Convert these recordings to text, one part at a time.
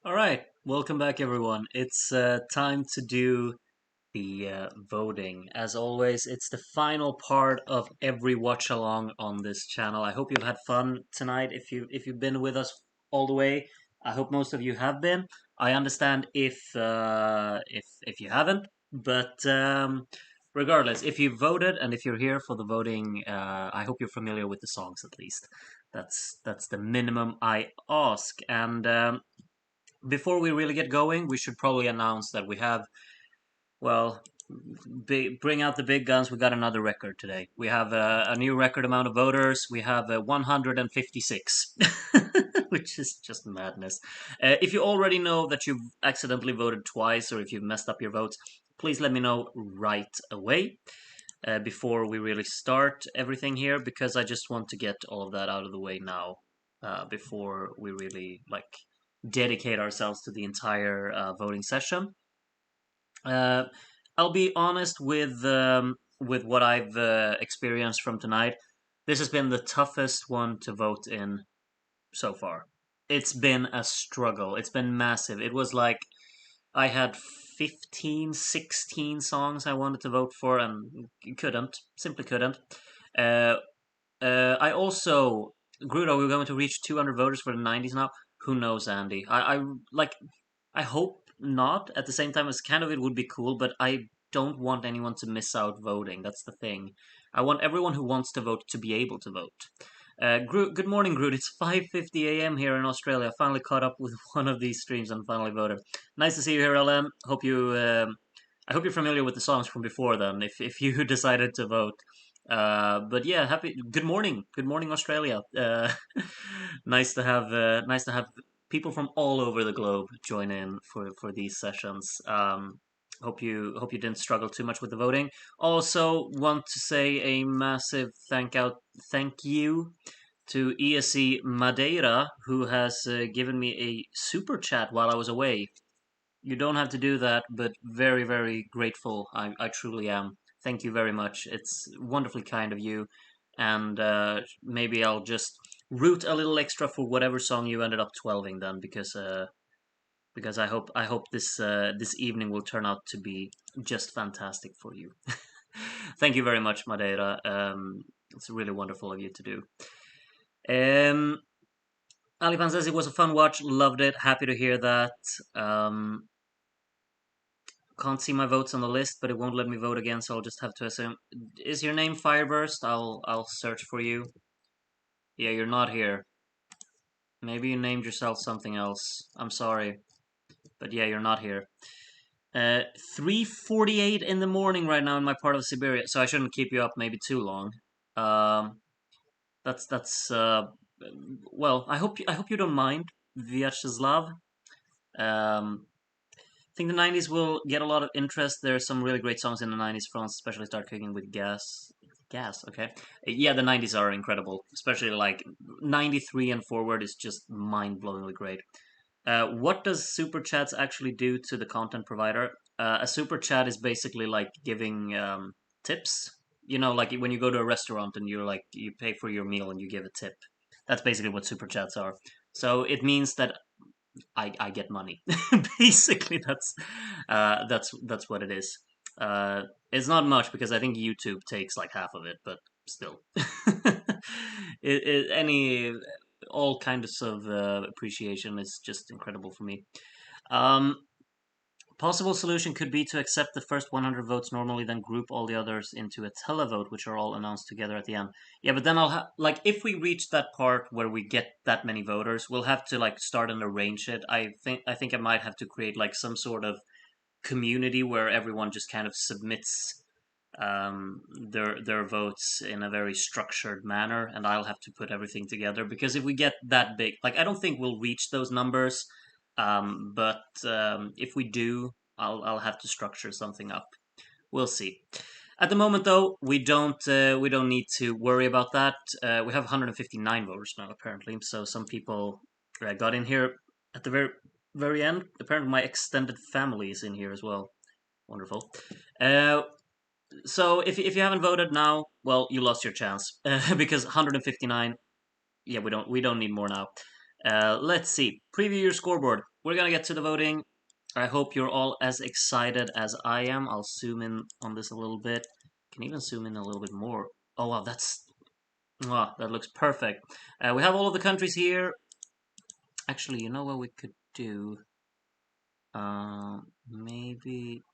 All right, welcome back, everyone. It's time to do the voting. As always, it's the final part of every watch along on this channel. I hope you've had fun tonight. If you've been with us all the way, I hope most of you have been. I understand if you haven't, but regardless, if you voted and if you're here for the voting, I hope you're familiar with the songs at least. That's the minimum I ask. And before we really get going, we should probably announce that we have, well, bring out the big guns. We got another record today. We have a new record amount of voters. We have 156, which is just madness. If you already know that you've accidentally voted twice or if you've messed up your votes, please let me know right away. Before we really start everything here, because I just want to get all of that out of the way now, before we really dedicate ourselves to the entire voting session. Uh, I'll be honest with what I've experienced from tonight. This has been the toughest one to vote in so far. It's been a struggle. It's been massive. It was like I had 15, 16 songs I wanted to vote for and couldn't, simply couldn't. Uh, I also, Grudo, we're going to reach 200 voters for the 90s now. Who knows, Andy? I hope not. At the same time, as kind of it would be cool, but I don't want anyone to miss out voting. That's the thing. I want everyone who wants to vote to be able to vote. Good morning, Groot. It's 5:50 a.m. here in Australia. I finally caught up with one of these streams and finally voted. Nice to see you here, LM. I hope you're familiar with the songs from before then. If you decided to vote, but yeah, happy. Good morning, Australia. Nice to have people from all over the globe join in for these sessions. Hope you didn't struggle too much with the voting. Also, want to say a massive thank you to ESC Madeira, who has given me a super chat while I was away. You don't have to do that, but very, very grateful. I truly am. Thank you very much. It's wonderfully kind of you. And maybe I'll just root a little extra for whatever song you ended up 12ing then, because I hope this evening will turn out to be just fantastic for you. Thank you very much, Madeira. It's really wonderful of you to do. Um, Alipan says it was a fun watch. Loved it. Happy to hear that. Can't see my votes on the list, but it won't let me vote again, so I'll just have to assume. Is your name Fireburst? I'll search for you. Yeah, you're not here. Maybe you named yourself something else. I'm sorry, but yeah, you're not here. 3:48 in the morning right now in my part of Siberia, so I shouldn't keep you up maybe too long. Um, that's well. I hope you don't mind, Vyacheslav. Um, I think the 90s will get a lot of interest. There's some really great songs in the 90s from especially Start Cooking with Gas. Gas, okay. Yeah, the 90s are incredible. Especially like 93 and forward is just mind-blowingly great. What does super chats actually do to the content provider? A super chat is basically like giving tips. You know, like when you go to a restaurant and you pay for your meal and you give a tip. That's basically what super chats are. So it means that I get money. Basically, that's what it is. It's not much because I think YouTube takes like half of it, but still, any all kinds of appreciation is just incredible for me. Um, Possible solution could be to accept the first 100 votes normally, then group all the others into a televote, which are all announced together at the end. Yeah, but then if we reach that part where we get that many voters, we'll have to like start and arrange it. I think I might have to create like some sort of community where everyone just kind of submits their votes in a very structured manner, and I'll have to put everything together because if we get that big, like I don't think we'll reach those numbers, but if we do, I'll have to structure something up. We'll see. At the moment, though, we don't need to worry about that. We have 159 voters now, apparently. So some people got in here at the very end. Apparently, my extended family is in here as well. Wonderful. Uh, so if you haven't voted now, well, you lost your chance because 159. Yeah, we don't need more now. Let's see. Preview your scoreboard. We're gonna get to the voting. I hope you're all as excited as I am. I'll zoom in on this a little bit. Can even zoom in a little bit more. Oh wow, that looks perfect. We have all of the countries here. Actually, you know what we could do? Maybe.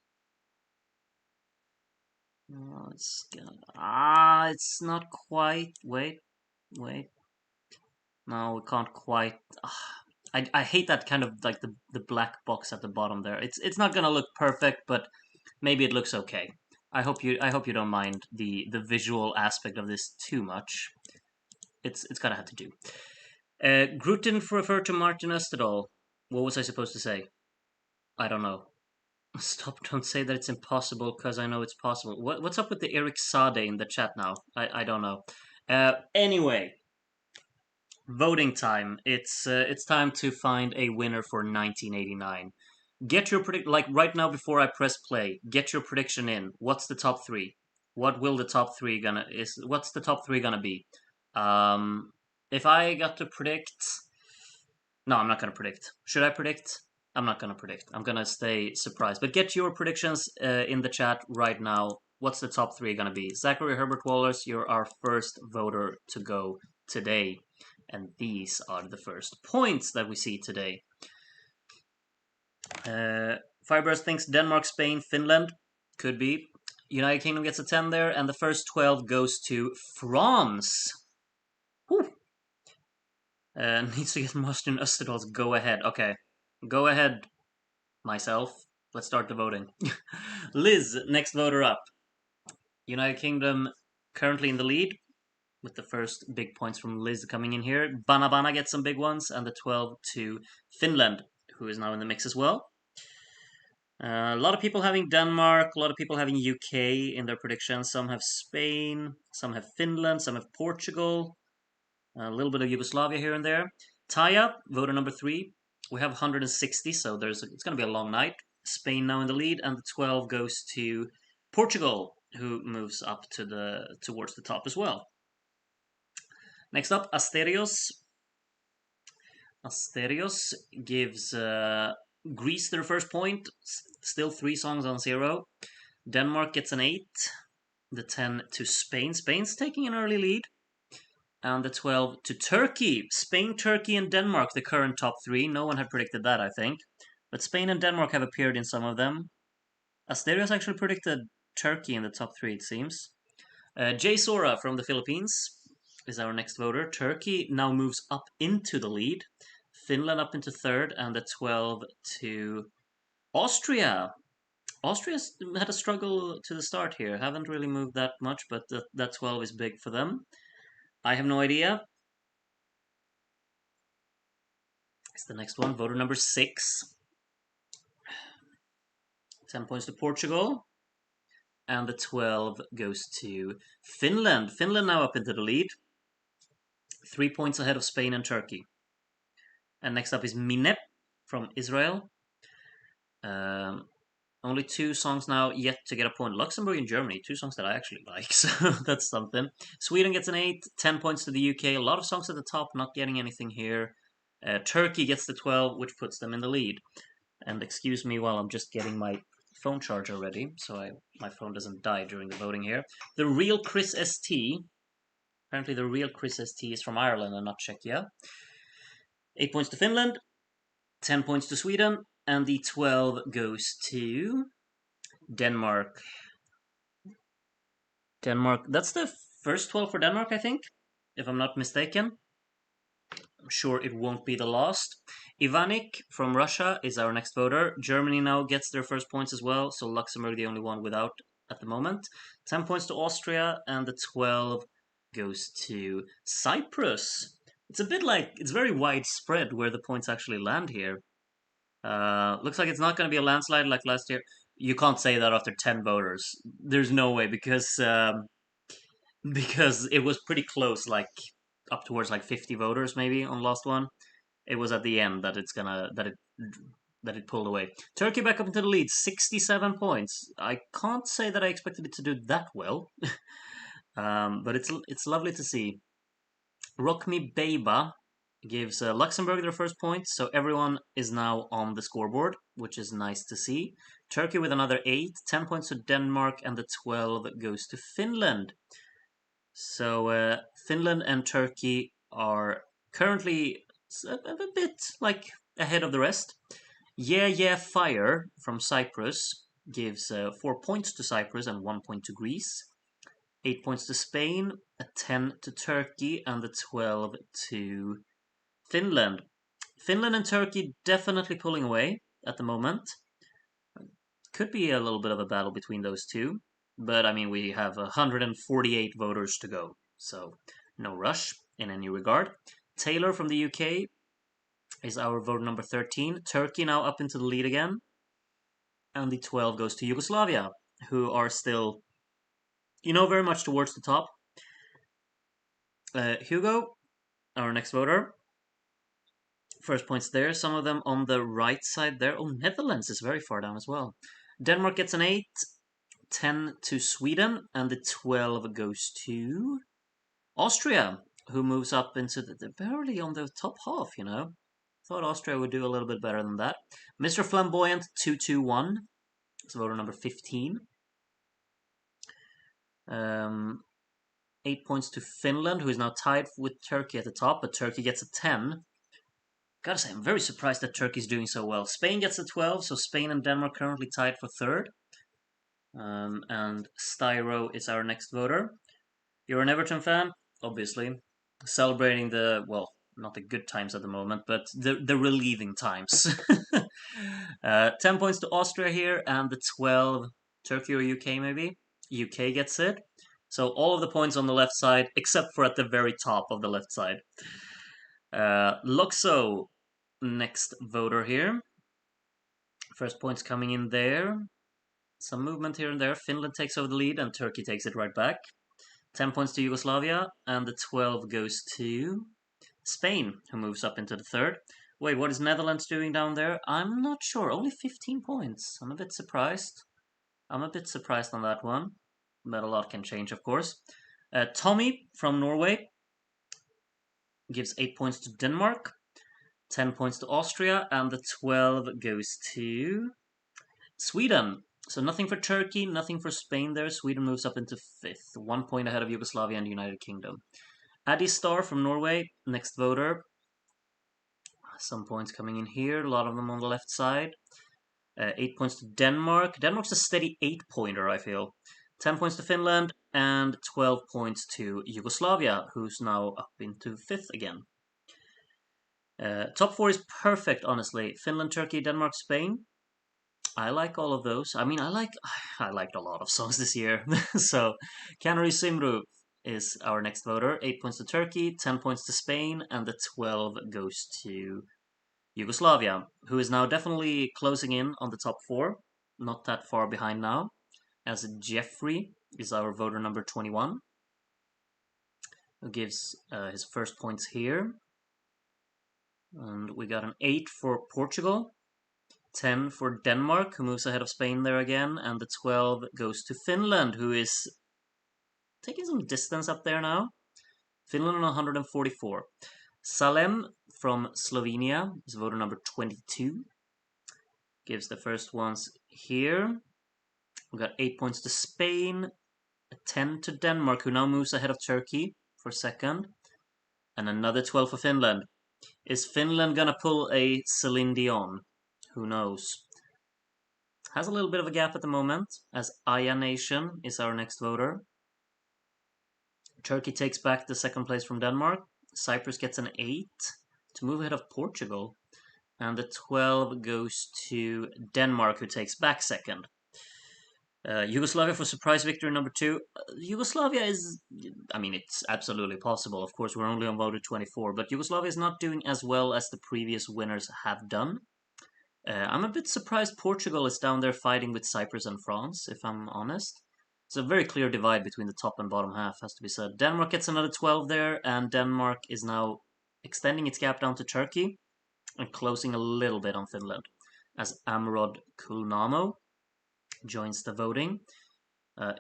Oh, it's not quite. Wait. No, we can't quite. I hate that kind of like the black box at the bottom there. It's not gonna look perfect, but maybe it looks okay. I hope you don't mind the visual aspect of this too much. It's gotta have to do. Gruten referred to Martin Österdahl. What was I supposed to say? I don't know. Stop! Don't say that it's impossible, because I know it's possible. What's up with the Eric Sade in the chat now? I don't know. Anyway, voting time. It's time to find a winner for 1989. Get your predict like right now before I press play. Get your prediction in. What's the top three? What will the top three gonna is? What's the top three gonna be? Um, if I got to predict, no, I'm not gonna predict. Should I predict? I'm not gonna predict. I'm gonna stay surprised. But get your predictions in the chat right now. What's the top three gonna be? Zachary Herbert Wallace, you're our first voter to go today. And these are the first points that we see today. Fireburst thinks Denmark, Spain, Finland. Could be. United Kingdom gets a 10 there, and the first 12 goes to France. Whew. Needs to get Martin Österdahl's go ahead. Okay. Go ahead, myself. Let's start the voting. Liz, next voter up. United Kingdom currently in the lead, with the first big points from Liz coming in here. Bana gets some big ones, and the 12 to Finland, who is now in the mix as well. A lot of people having Denmark, a lot of people having UK in their predictions. Some have Spain, some have Finland, some have Portugal, a little bit of Yugoslavia here and there. Taya, voter number 3. We have 160, so it's going to be a long night. Spain now in the lead, and the 12 goes to Portugal, who moves up towards the top as well. Next up, Asterios. Asterios gives Greece their first point. Still 3 songs on 0. Denmark gets an 8. The 10 to Spain. Spain's taking an early lead. And the 12 to Turkey. Spain, Turkey, and Denmark, the current top 3. No one had predicted that, I think. But Spain and Denmark have appeared in some of them. Asterios actually predicted Turkey in the top 3, it seems. Jay Sora from the Philippines is our next voter. Turkey now moves up into the lead. Finland up into 3rd, and the 12 to Austria. Austria's had a struggle to the start here. Haven't really moved that much, but that 12 is big for them. I have no idea. It's the next one, voter number 6. 10 points to Portugal. And the 12 goes to Finland. Finland now up into the lead. 3 points ahead of Spain and Turkey. And next up is Minep from Israel. Only 2 songs now yet to get a point. Luxembourg and Germany, 2 songs that I actually like, so that's something. Sweden gets an 8, 10 points to the UK. A lot of songs at the top, not getting anything here. Turkey gets the 12, which puts them in the lead. And excuse me while I'm just getting my phone charger ready, so my phone doesn't die during the voting here. The real Chris ST, apparently the real Chris ST is from Ireland and not Czechia. 8 points to Finland, 10 points to Sweden, and the 12 goes to Denmark. Denmark, that's the first 12 for Denmark, I think, if I'm not mistaken. I'm sure it won't be the last. Ivanik from Russia is our next voter. Germany now gets their first points as well, so Luxembourg the only one without at the moment. 10 points to Austria, and the 12 goes to Cyprus. It's a bit like, it's very widespread where the points actually land here. Looks like it's not going to be a landslide like last year. You can't say that after 10 voters. There's no way, because it was pretty close, like up towards like 50 voters maybe on last one. It was at the end that it pulled away. Turkey back up into the lead, 67 points. I can't say that I expected it to do that well, but it's lovely to see. Rock Me Beba gives Luxembourg their first point, so everyone is now on the scoreboard, which is nice to see. Turkey with another 8, 10 points to Denmark, and the 12 goes to Finland. So Finland and Turkey are currently a bit like ahead of the rest. Yeah Fire from Cyprus gives 4 points to Cyprus and 1 point to Greece. 8 points to Spain, a 10 to Turkey, and the 12 to Finland. Finland and Turkey definitely pulling away at the moment. Could be a little bit of a battle between those two, but I mean, we have 148 voters to go, so no rush in any regard. Taylor from the UK is our vote number 13. Turkey now up into the lead again, and the 12 goes to Yugoslavia, who are still, very much towards the top. Hugo, our next voter. First points there, some of them on the right side there. Oh, Netherlands is very far down as well. Denmark gets an 8, 10 to Sweden, and the 12 goes to Austria, who moves up into they're barely on the top half, Thought Austria would do a little bit better than that. Mr. Flamboyant 221 is voter number 15. 8 points to Finland, who is now tied with Turkey at the top, but Turkey gets a 10. Gotta say, I'm very surprised that Turkey's doing so well. Spain gets a 12, so Spain and Denmark currently tied for third. And Styro is our next voter. You're an Everton fan, obviously. Celebrating not the good times at the moment, but the relieving times. 10 points to Austria here, and the 12, Turkey or UK maybe? UK gets it. So all of the points on the left side, except for at the very top of the left side. Luxo, next voter here. First points coming in there. Some movement here and there. Finland takes over the lead, and Turkey takes it right back. 10 points to Yugoslavia, and the 12 goes to Spain, who moves up into the third. Wait, what is Netherlands doing down there? I'm not sure. Only 15 points. I'm a bit surprised. On that one. But a lot can change, of course. Tommy from Norway gives 8 points to Denmark, 10 points to Austria, and the 12 goes to Sweden. So nothing for Turkey, nothing for Spain there. Sweden moves up into fifth, 1 point ahead of Yugoslavia and the United Kingdom. Adi Star from Norway, next voter. Some points coming in here, a lot of them on the left side. 8 points to Denmark. Denmark's a steady 8-pointer, I feel. 10 points to Finland, and 12 points to Yugoslavia, who's now up into fifth again. Top 4 is perfect, honestly. Finland, Turkey, Denmark, Spain. I like all of those. I mean, I liked a lot of songs this year. So, Canary Simru is our next voter. 8 points to Turkey, 10 points to Spain, and the 12 goes to Yugoslavia, who is now definitely closing in on the top 4. Not that far behind now, as Jeffrey is our voter number 21, who gives his first points here. And we got an 8 for Portugal, 10 for Denmark, who moves ahead of Spain there again, and the 12 goes to Finland, who is taking some distance up there now. Finland on 144. Salem from Slovenia is voter number 22. Gives the first ones here. We got 8 points to Spain, a 10 to Denmark, who now moves ahead of Turkey for second, and another 12 for Finland. Is Finland gonna pull a Celine Dion? Who knows? Has a little bit of a gap at the moment, as Aya Nation is our next voter. Turkey takes back the second place from Denmark. Cyprus gets an 8 to move ahead of Portugal. And the 12 goes to Denmark, who takes back second. Yugoslavia for surprise victory number 2. Yugoslavia is, I mean, it's absolutely possible. Of course, we're only on voter 24, but Yugoslavia is not doing as well as the previous winners have done. I'm a bit surprised Portugal is down there fighting with Cyprus and France, if I'm honest. It's a very clear divide between the top and bottom half, has to be said. Denmark gets another 12 there, and Denmark is now extending its gap down to Turkey and closing a little bit on Finland, as Amrod Kulnamo joins the voting.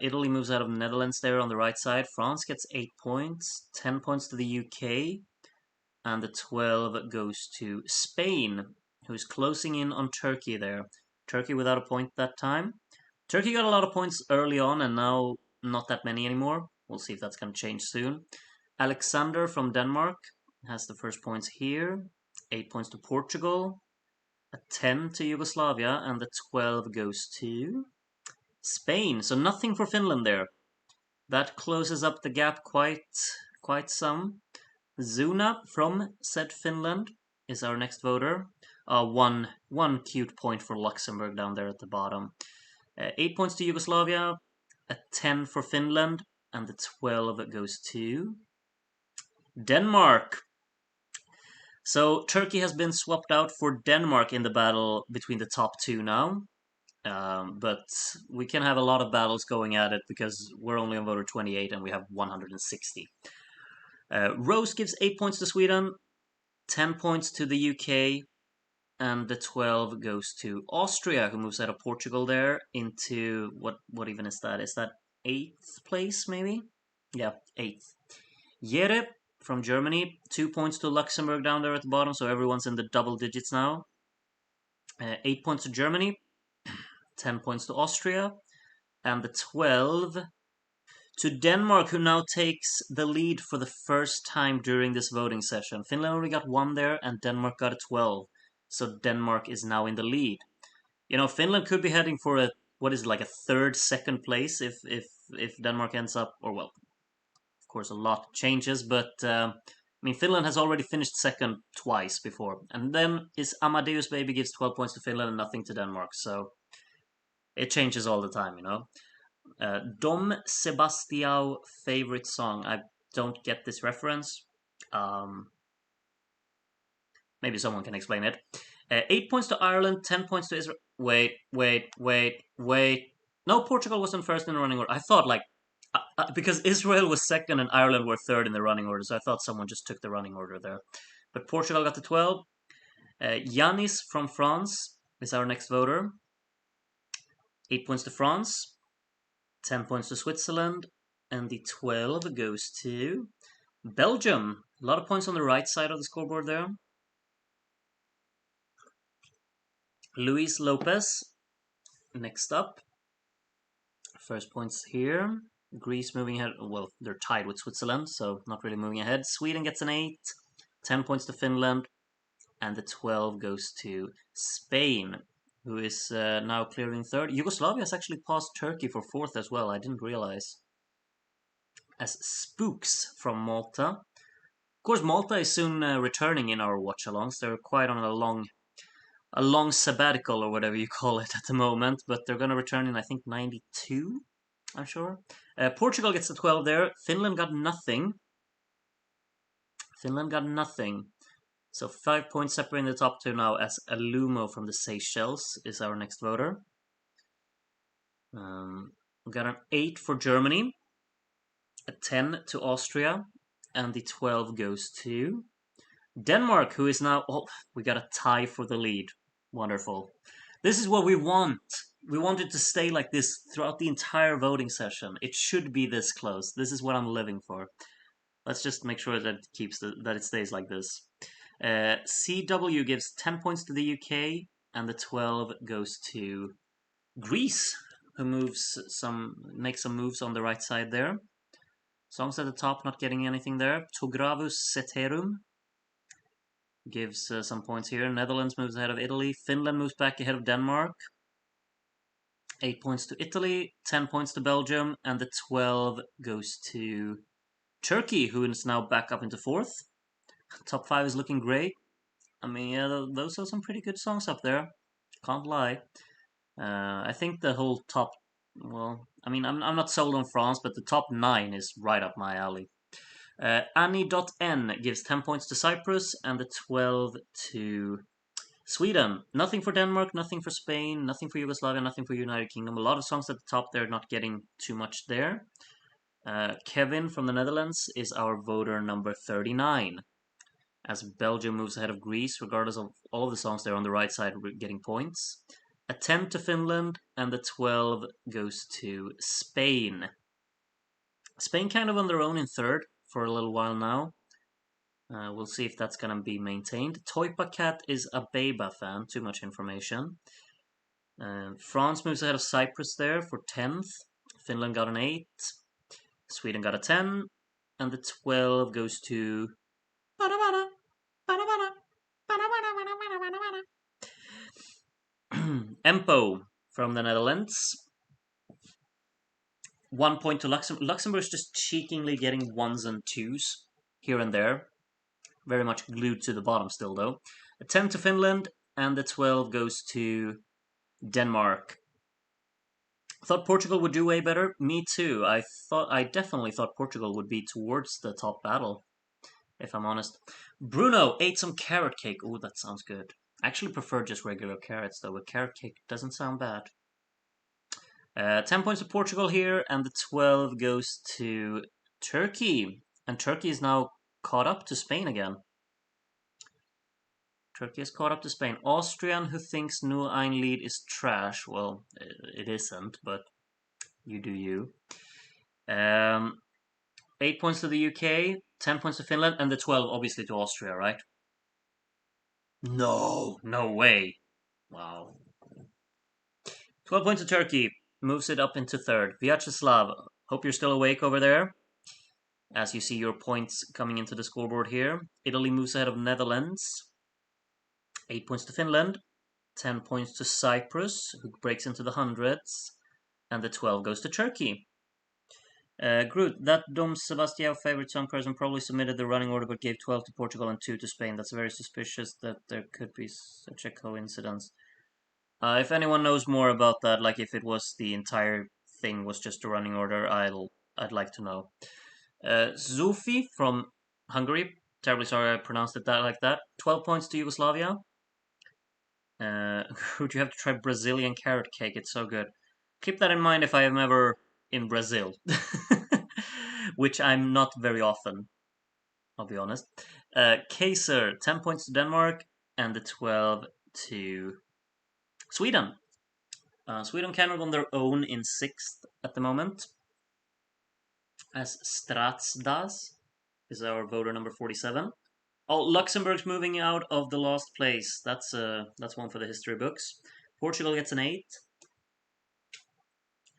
Italy moves out of Netherlands there on the right side. France gets 8 points, 10 points to the UK, and the 12 goes to Spain, who's closing in on Turkey there. Turkey without a point that time. Turkey got a lot of points early on, and now not that many anymore. We'll see if that's going to change soon. Alexander from Denmark has the first points here. 8 points to Portugal. A 10 to Yugoslavia, and the 12 goes to Spain. So nothing for Finland there. That closes up the gap quite some. Zuna from said Finland is our next voter. One cute point for Luxembourg down there at the bottom. 8 points to Yugoslavia, a 10 for Finland, and the 12 goes to Denmark. So Turkey has been swapped out for Denmark in the battle between the top two now. But we can have a lot of battles going at it because we're only on voter 28 and we have 160. Rose gives 8 points to Sweden, 10 points to the UK, and the 12 goes to Austria, who moves out of Portugal there into what even is that? Is that 8th place maybe? Yeah, 8th. Jere from Germany, 2 points to Luxembourg down there at the bottom, so everyone's in the double digits now. 8 points to Germany, 10 points to Austria, and the 12 to Denmark, who now takes the lead for the first time during this voting session. Finland only got 1 there, and Denmark got a 12. So Denmark is now in the lead. You know, Finland could be heading for a, what is it, like a third, second place if Denmark ends up, or well, of course a lot changes, but I mean, Finland has already finished second twice before. And then is Amadeus Baby gives 12 points to Finland and nothing to Denmark, so it changes all the time, you know. Dom Sebastião favorite song. I don't get this reference. Maybe someone can explain it. 8 points to Ireland, 10 points to Israel. Wait. No, Portugal wasn't first in the running order. I thought, like, because Israel was second and Ireland were third in the running order, so I thought someone just took the running order there. But Portugal got the 12. Yanis from France is our next voter. 8 points to France, 10 points to Switzerland, and the 12 goes to Belgium. A lot of points on the right side of the scoreboard there. Luis Lopez, next up. First points here. Greece moving ahead. Well, they're tied with Switzerland, so not really moving ahead. Sweden gets an 8. 10 points to Finland. And the 12 goes to Spain, who is now clearing third. Yugoslavia has actually passed Turkey for fourth as well. I didn't realize. As Spooks from Malta. Of course, Malta is soon returning in our watch-alongs. They're quite on a long sabbatical or whatever you call it at the moment, but they're going to return in, I think, 92, I'm sure. Portugal gets the 12 there. Finland got nothing. So 5 points separating the top two now, as Alumo from the Seychelles is our next voter. We got an 8 for Germany, a 10 to Austria, and the 12 goes to Denmark, who is now... Oh, we got a tie for the lead. Wonderful. This is what we want. We want it to stay like this throughout the entire voting session. It should be this close. This is what I'm living for. Let's just make sure that it stays like this. CW gives 10 points to the UK, and the 12 goes to Greece, who makes some moves on the right side there. Songs at the top not getting anything there. Togravus Ceterum gives some points here. Netherlands moves ahead of Italy. Finland moves back ahead of Denmark. 8 points to Italy, 10 points to Belgium, and the 12 goes to Turkey, who is now back up into fourth. Top 5 is looking great. I mean, yeah, those are some pretty good songs up there. Can't lie. I think the whole top... Well, I mean, I'm not sold on France, but the top 9 is right up my alley. Annie.N gives 10 points to Cyprus and the 12 to Sweden. Nothing for Denmark, nothing for Spain, nothing for Yugoslavia, nothing for United Kingdom. A lot of songs at the top there, not getting too much there. Kevin from the Netherlands is our voter number 39. As Belgium moves ahead of Greece, regardless of all of the songs there on the right side getting points. A 10 to Finland, and the 12 goes to Spain. Spain kind of on their own in third for a little while now. We'll see if that's gonna be maintained. Toipa Cat is a Beba fan. Too much information. France moves ahead of Cyprus there for 10th. Finland got an 8. Sweden got a 10. And the 12 goes to... Empo from the Netherlands. 1 point to Luxembourg. Luxembourg's just cheekingly getting 1s and 2s here and there. Very much glued to the bottom still, though. A 10 to Finland, and the 12 goes to Denmark. Thought Portugal would do way better. Me too. I definitely thought Portugal would be towards the top battle, if I'm honest. Bruno ate some carrot cake. Oh, that sounds good. I actually prefer just regular carrots, though. But carrot cake doesn't sound bad. 10 points to Portugal here, and the 12 goes to Turkey. And Turkey is now caught up to Spain again. Turkey is caught up to Spain. Austrian who thinks Nur Ein Lied is trash. Well, it isn't, but you do you. 8 points to the UK, 10 points to Finland, and the 12 obviously to Austria, right? No way. Wow. 12 points to Turkey, moves it up into third. Vyacheslav, hope you're still awake over there. As you see your points coming into the scoreboard here. Italy moves ahead of Netherlands. 8 points to Finland. 10 points to Cyprus, who breaks into the hundreds. And the 12 goes to Turkey. Groot, that Dom Sebastião favorite song person probably submitted the running order but gave 12 to Portugal and 2 to Spain. That's very suspicious that there could be such a coincidence. If anyone knows more about that, like if it was the entire thing was just a running order, I'd like to know. Zufi from Hungary. Terribly sorry I pronounced it like that. 12 points to Yugoslavia. Would you have to try Brazilian carrot cake? It's so good. Keep that in mind if I am ever in Brazil. Which I'm not very often, I'll be honest. Kaiser, 10 points to Denmark, and the 12 to Sweden. Sweden kind of on their own in 6th at the moment. As Stratsdas is our voter number 47. Oh, Luxembourg's moving out of the last place. That's one for the history books. Portugal gets an 8.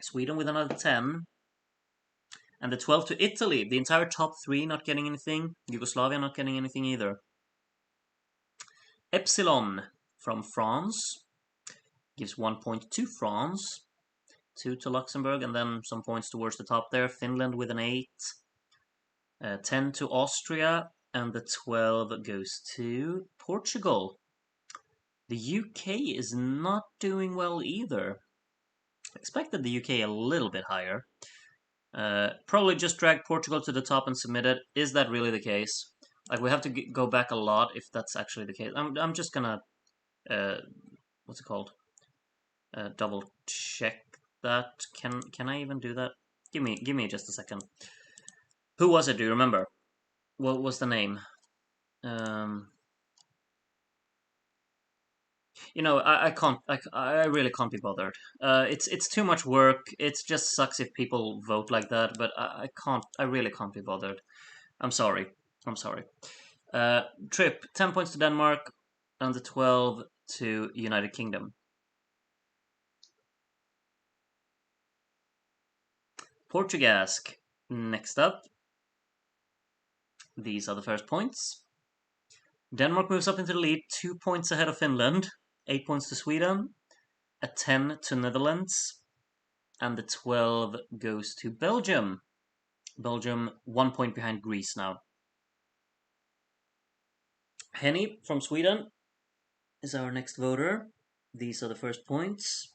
Sweden with another 10. And the 12 to Italy. The entire top 3 not getting anything. Yugoslavia not getting anything either. Epsilon from France gives 1 point to France. 2 to Luxembourg, and then some points towards the top there. Finland with an 8. 10 to Austria, and the 12 goes to Portugal. The UK is not doing well either. I expected the UK a little bit higher. Probably just drag Portugal to the top and submit it. Is that really the case? Like, we have to go back a lot if that's actually the case. I'm just gonna what's it called? Double check that. Can I even do that? Give me just a second. Who was it? Do you remember? What was the name? You know, I can't. I really can't be bothered. It's too much work. It just sucks if people vote like that. But I can't. I really can't be bothered. I'm sorry. I'm sorry. Trip, 10 points to Denmark, and the 12 to United Kingdom. Portugasque, next up. These are the first points. Denmark moves up into the lead, 2 points ahead of Finland, 8 points to Sweden, a 10 to Netherlands, and the 12 goes to Belgium. Belgium 1 point behind Greece now. Henny from Sweden is our next voter. These are the first points.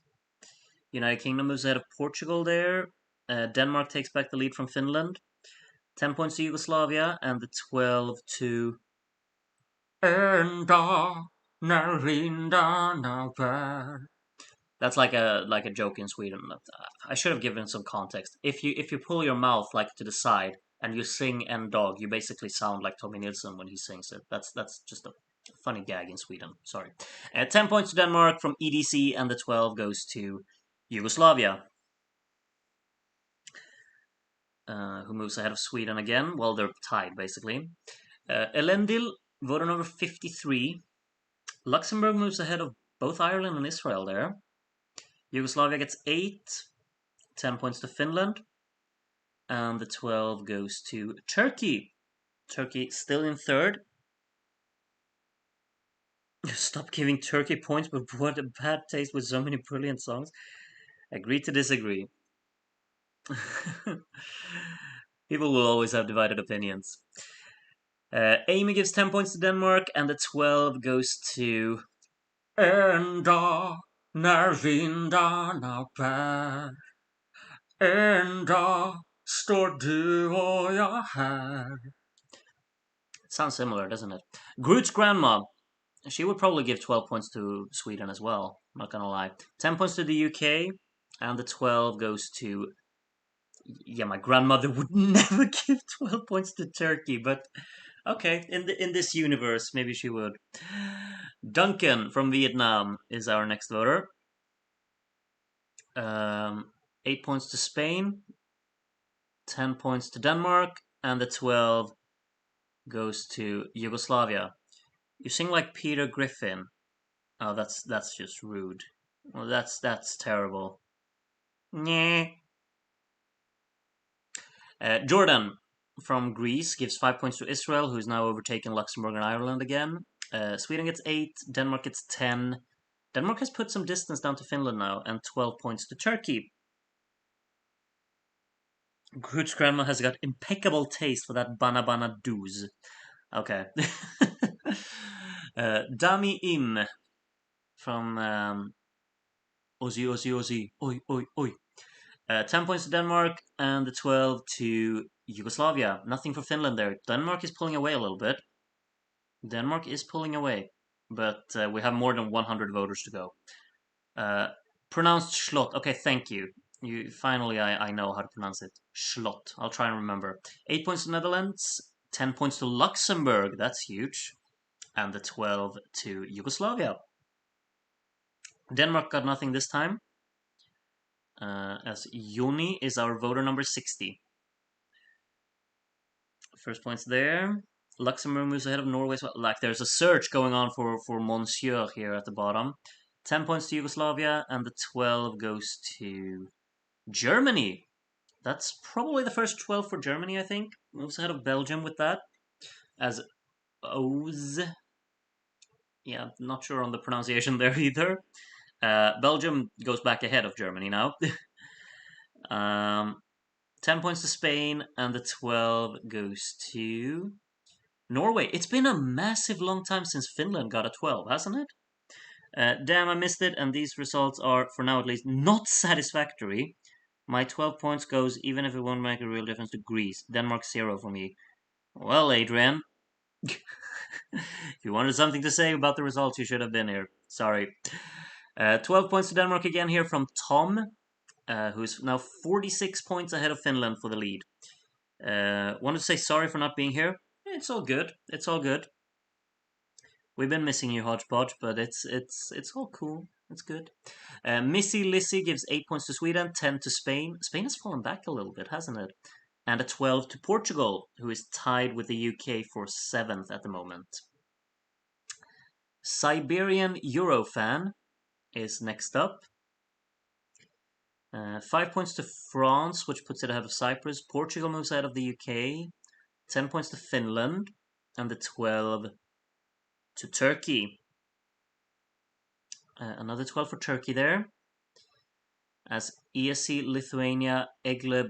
United Kingdom moves ahead of Portugal there. Denmark takes back the lead from Finland. 10 points to Yugoslavia, and the 12 to... That's like a joke in Sweden. I should have given some context. If you pull your mouth like to the side and you sing "en dog," you basically sound like Tommy Nilsson when he sings it. That's just a funny gag in Sweden. Sorry. 10 points to Denmark from EDC, and the 12 goes to Yugoslavia. Who moves ahead of Sweden again? Well, they're tied, basically. Elendil, voter number 53. Luxembourg moves ahead of both Ireland and Israel there. Yugoslavia gets 8, 10 points to Finland. And the 12 goes to Turkey. Turkey still in third. Stop giving Turkey points, but what a bad taste with so many brilliant songs. Agree to disagree. People will always have divided opinions. Amy gives 10 points to Denmark, and the 12 goes to Enda när vindarna bär. Enda står du och jag här. Sounds similar, doesn't it? Groot's grandma. She would probably give 12 points to Sweden as well. Not gonna lie. 10 points to the UK, and the 12 goes to. Yeah, my grandmother would never give 12 points to Turkey, but okay, in this universe, maybe she would. Duncan from Vietnam is our next voter. 8 points to Spain, 10 points to Denmark, and the 12 goes to Yugoslavia. You sing like Peter Griffin. Oh, that's just rude. Well, that's terrible. Nyeh. Jordan from Greece gives 5 points to Israel, who's now overtaken Luxembourg and Ireland again. Sweden gets 8, Denmark gets 10. Denmark has put some distance down to Finland now, and 12 points to Turkey. Groot's grandma has got impeccable taste for that bana bana doos. Okay. Dami Im from Ozzy Ozzy Ozzy. Oi, oi, oi. 10 points to Denmark, and the 12 to Yugoslavia. Nothing for Finland there. Denmark is pulling away a little bit. Denmark is pulling away, but we have more than 100 voters to go. Pronounced Schlot. Okay, thank you. Finally, I know how to pronounce it. Schlot. I'll try and remember. 8 points to Netherlands, 10 points to Luxembourg. That's huge. And the 12 to Yugoslavia. Denmark got nothing this time, as Joni is our voter number 60. First points there. Luxembourg moves ahead of Norway. Like there's a search going on for Monsieur here at the bottom. 10 points to Yugoslavia, and the 12 goes to Germany. That's probably the first 12 for Germany, I think. Moves ahead of Belgium with that. As Oz. Yeah, not sure on the pronunciation there either. Belgium goes back ahead of Germany now. 10 points to Spain, and the 12 goes to Norway. It's been a massive long time since Finland got a 12, hasn't it? Damn, I missed it, and these results are, for now at least, not satisfactory. My 12 points goes, even if it won't make a real difference, to Greece. Denmark 0 for me. Well, Adrian, if you wanted something to say about the results, you should have been here. Sorry. 12 points to Denmark again here from Tom, who's now 46 points ahead of Finland for the lead. Wanted to say sorry for not being here. It's all good. It's all good. We've been missing you, Hodgepodge, but it's all cool. It's good. Missy Lissy gives 8 points to Sweden, 10 to Spain. Spain has fallen back a little bit, hasn't it? And a 12 to Portugal, who is tied with the UK for 7th at the moment. Siberian Eurofan is next up. 5 points to France, which puts it ahead of Cyprus. Portugal moves ahead of the UK. 10 points to Finland, and the 12 to Turkey. Another 12 for Turkey there. As ESC, Lithuania, Egle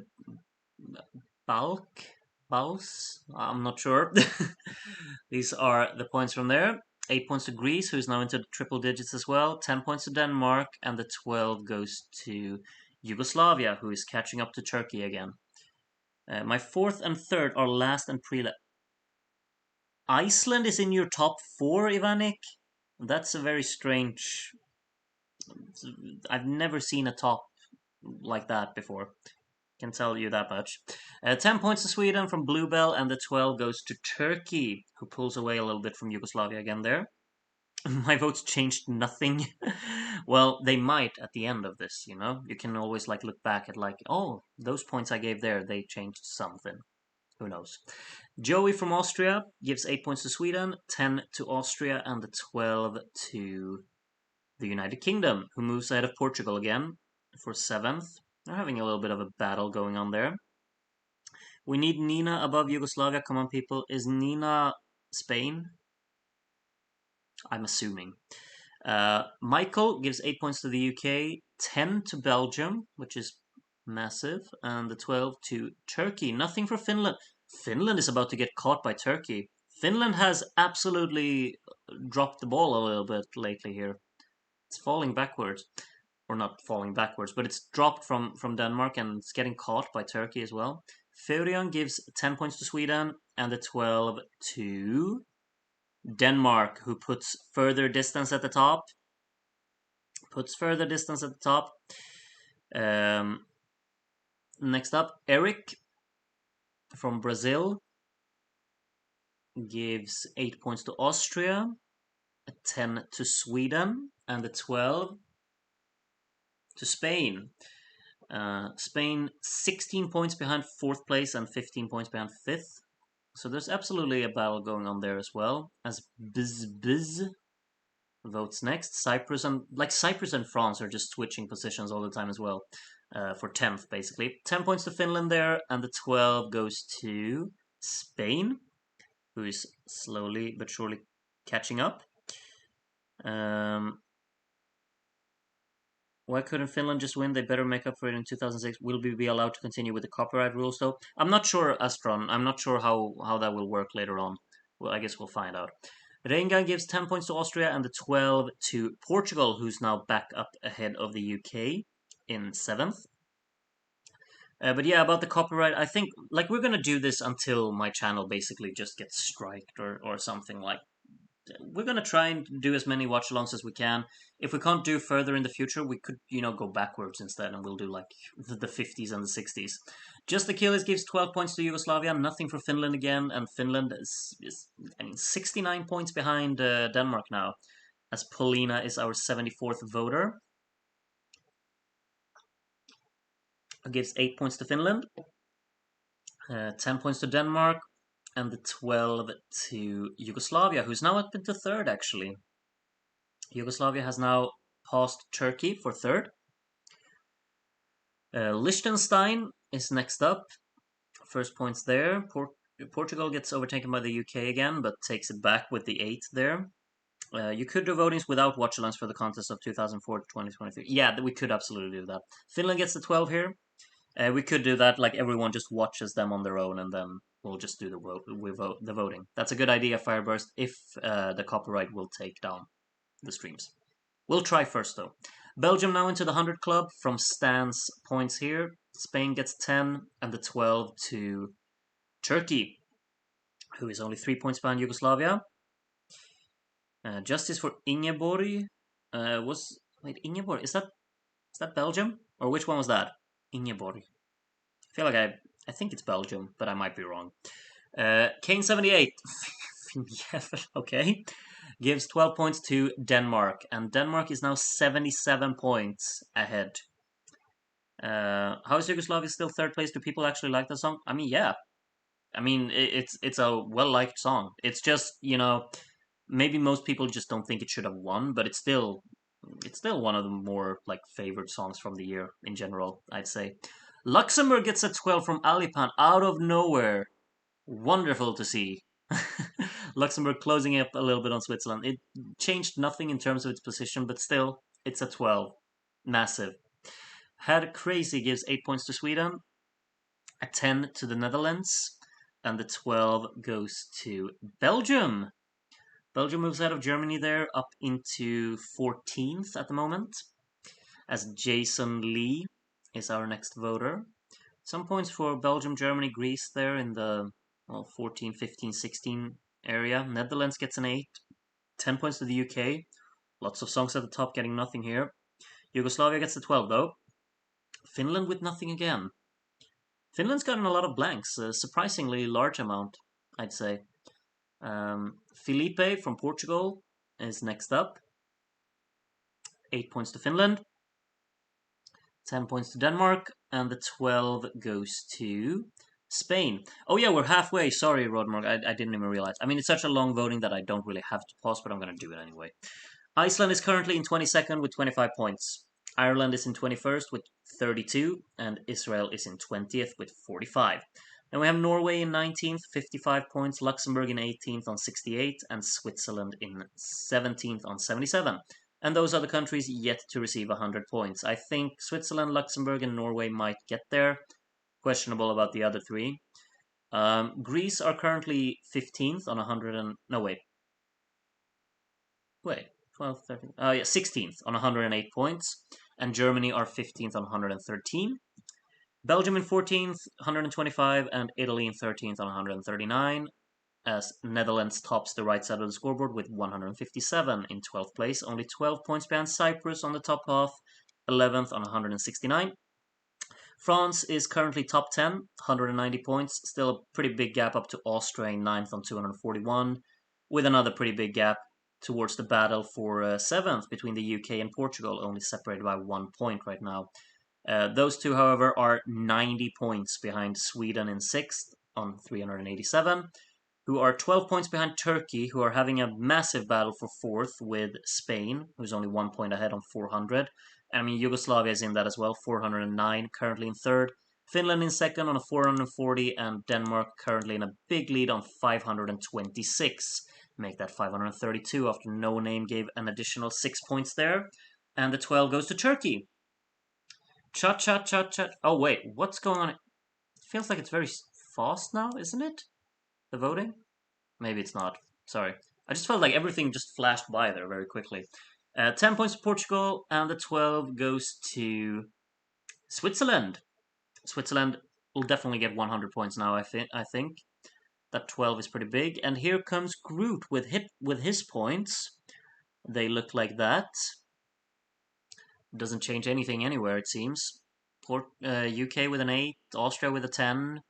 Bals? I'm not sure. These are the points from there. 8 points to Greece, who's now into triple digits as well. 10 points to Denmark, and the 12 goes to Yugoslavia, who is catching up to Turkey again. My 4th and 3rd are last and pre-last. Iceland is in your top 4, Ivanik? That's a very strange. I've never seen a top like that before. Can tell you that much. 10 points to Sweden from Bluebell, and the 12 goes to Turkey, who pulls away a little bit from Yugoslavia again there. My votes changed nothing. Well, they might at the end of this, you know? You can always look back at oh, those points I gave there, they changed something. Who knows? Joey from Austria gives 8 points to Sweden, 10 to Austria, and the 12 to the United Kingdom, who moves ahead of Portugal again for 7th. They're having a little bit of a battle going on there. We need Nina above Yugoslavia. Come on, people. Is Nina Spain? I'm assuming. Michael gives 8 points to the UK, 10 to Belgium, which is massive, and the 12 to Turkey. Nothing for Finland. Finland is about to get caught by Turkey. Finland has absolutely dropped the ball a little bit lately here. It's falling backwards. Or not falling backwards, but it's dropped from Denmark and it's getting caught by Turkey as well. Furion gives 10 points to Sweden and the 12 to Denmark, who puts further distance at the top. Next up, Eric from Brazil gives 8 points to Austria, 10 to Sweden, and the 12 to Spain. Spain 16 points behind 4th place and 15 points behind 5th. So there's absolutely a battle going on there as well. As Biz votes next. Cyprus and France are just switching positions all the time as well. For 10th, basically. 10 points to Finland there, and the 12 goes to Spain, who is slowly but surely catching up. Why couldn't Finland just win? They better make up for it in 2006. Will we be allowed to continue with the copyright rules, though? I'm not sure, Astron. I'm not sure how that will work later on. Well, I guess we'll find out. Renga gives 10 points to Austria and the 12 to Portugal, who's now back up ahead of the UK in 7th. But yeah, about the copyright, I think we're gonna do this until my channel basically just gets striked or something like. We're gonna try and do as many watch-alongs as we can. If we can't do further in the future, we could go backwards instead, and we'll do like the 50s and the 60s. Just Achilles gives 12 points to Yugoslavia, nothing for Finland again, and Finland is 69 points behind Denmark now, as Polina is our 74th voter. Gives 8 points to Finland, 10 points to Denmark, and the 12 to Yugoslavia, who's now up into 3rd, actually. Yugoslavia has now passed Turkey for 3rd. Liechtenstein is next up. First points there. Portugal gets overtaken by the UK again, but takes it back with the 8th there. You could do votings without watch-alongs for the contest of 2004 to 2023. Yeah, we could absolutely do that. Finland gets the 12 here. We could do that, like everyone just watches them on their own, and then we'll just do the voting. That's a good idea, Fireburst, if the copyright will take down the streams. We'll try first, though. Belgium now into the 100 club from Stan's points here. Spain gets 10, and the 12 to Turkey, who is only 3 points behind Yugoslavia. Justice for Ingeborg Ingeborg, is that Belgium? Or which one was that? Ingeborg. I feel like I think it's Belgium, but I might be wrong. Kane78, okay, gives 12 points to Denmark, and Denmark is now 77 points ahead. How is Yugoslavia still 3rd place? Do people actually like the song? I mean, yeah. I mean, it's a well-liked song. It's just, maybe most people just don't think it should have won, but it's still one of the more favorite songs from the year in general, I'd say. Luxembourg gets a 12 from Alipan out of nowhere. Wonderful to see. Luxembourg closing up a little bit on Switzerland. It changed nothing in terms of its position, but still, it's a 12. Massive. Had Crazy gives 8 points to Sweden, a 10 to the Netherlands, and the 12 goes to Belgium. Belgium moves out of Germany there, up into 14th at the moment, as Jason Lee is our next voter. Some points for Belgium, Germany, Greece there in the 14, 15, 16 area. Netherlands gets an 8. 10 points to the UK. Lots of songs at the top getting nothing here. Yugoslavia gets the 12 though. Finland with nothing again. Finland's gotten a lot of blanks, a surprisingly large amount, I'd say. Felipe from Portugal is next up. 8 points to Finland. 10 points to Denmark, and the 12 goes to Spain. Oh yeah, we're halfway. Sorry, Rodmark. I didn't even realize. I mean, it's such a long voting that I don't really have to pause, but I'm going to do it anyway. Iceland is currently in 22nd with 25 points. Ireland is in 21st with 32, and Israel is in 20th with 45. Then we have Norway in 19th, 55 points, Luxembourg in 18th on 68, and Switzerland in 17th on 77. And those are the countries yet to receive 100 points. I think Switzerland, Luxembourg, and Norway might get there. Questionable about the other three. Greece are currently 15th on 100 and... No, wait. 12, 13... yeah, 16th on 108 points. And Germany are 15th on 113. Belgium in 14th, 125, and Italy in 13th on 139, as Netherlands tops the right side of the scoreboard with 157 in 12th place, only 12 points behind Cyprus on the top half, 11th on 169. France is currently top 10, 190 points, still a pretty big gap up to Austria in 9th on 241, with another pretty big gap towards the battle for 7th between the UK and Portugal, only separated by 1 point right now. Those two, however, are 90 points behind Sweden in 6th on 387, who are 12 points behind Turkey, who are having a massive battle for 4th with Spain, who's only 1 point ahead on 400. I mean, Yugoslavia is in that as well, 409, currently in 3rd. Finland in 2nd on a 440, and Denmark currently in a big lead on 526. Make that 532 after No Name gave an additional 6 points there. And the 12 goes to Turkey. Chat. Oh, wait, what's going on? It feels like it's very fast now, isn't it? The voting? Maybe it's not. Sorry. I just felt like everything just flashed by there very quickly. 10 points to Portugal, and the 12 goes to Switzerland. Switzerland will definitely get 100 points now, I think. That 12 is pretty big. And here comes Groot with his points. They look like that. Doesn't change anything anywhere, it seems. UK with an 8, Austria with a 10.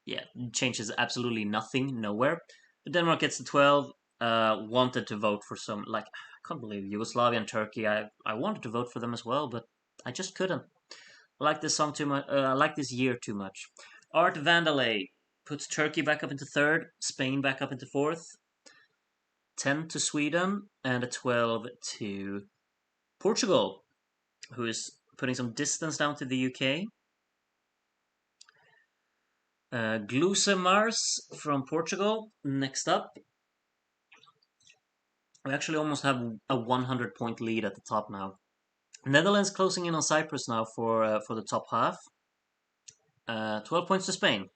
Yeah, changes absolutely nothing, nowhere. But Denmark gets the 12. Wanted to vote for some, like, I can't believe Yugoslavia and Turkey. I wanted to vote for them as well, but I just couldn't. I like this song too much. I like this year too much. Art Vandelay puts Turkey back up into 3rd, Spain back up into 4th. 10 to Sweden, and a 12 to Portugal, who is putting some distance down to the UK. Mars from Portugal, next up. We actually almost have a 100-point lead at the top now. Netherlands closing in on Cyprus now for the top half. 12 points to Spain.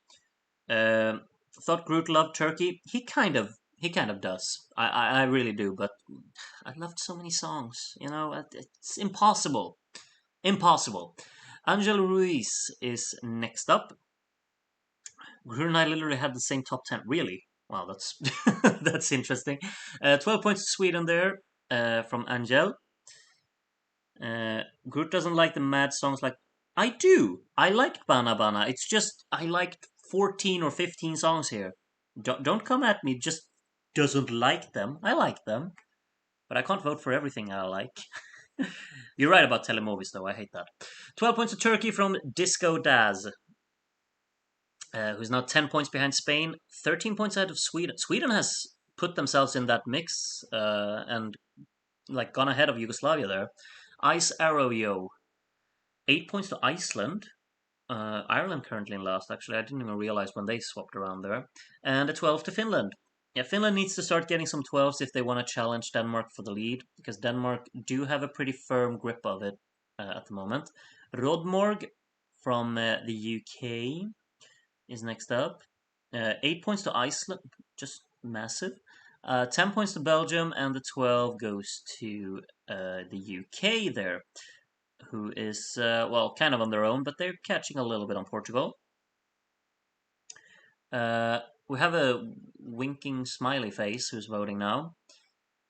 Thought Groot loved Turkey. He kind of does. I really do, but I loved so many songs. You know, it's impossible. Impossible. Angel Ruiz is next up. Groot and I literally had the same top 10. Really? Wow, that's that's interesting. 12 points to Sweden there from Angel. Groot doesn't like the mad songs like I do. I like Bana Bana. It's just I liked 14 or 15 songs here. Don't come at me. Just doesn't like them. I like them, but I can't vote for everything I like. You're right about telemovies, though. I hate that. 12 points to Turkey from Disco Daz, who's now 10 points behind Spain, 13 points ahead of Sweden. Sweden has put themselves in that mix and like gone ahead of Yugoslavia there. Ice Arrow Yo, 8 points to Iceland. Ireland currently in last, actually. I didn't even realize when they swapped around there. And a 12 to Finland. Yeah, Finland needs to start getting some 12s if they want to challenge Denmark for the lead, because Denmark do have a pretty firm grip of it at the moment. Rodmorg from the UK is next up. 8 points to Iceland, just massive. 10 points to Belgium, and the 12 goes to the UK there, who is, well, kind of on their own, but they're catching a little bit on Portugal. We have a winking smiley face who's voting now.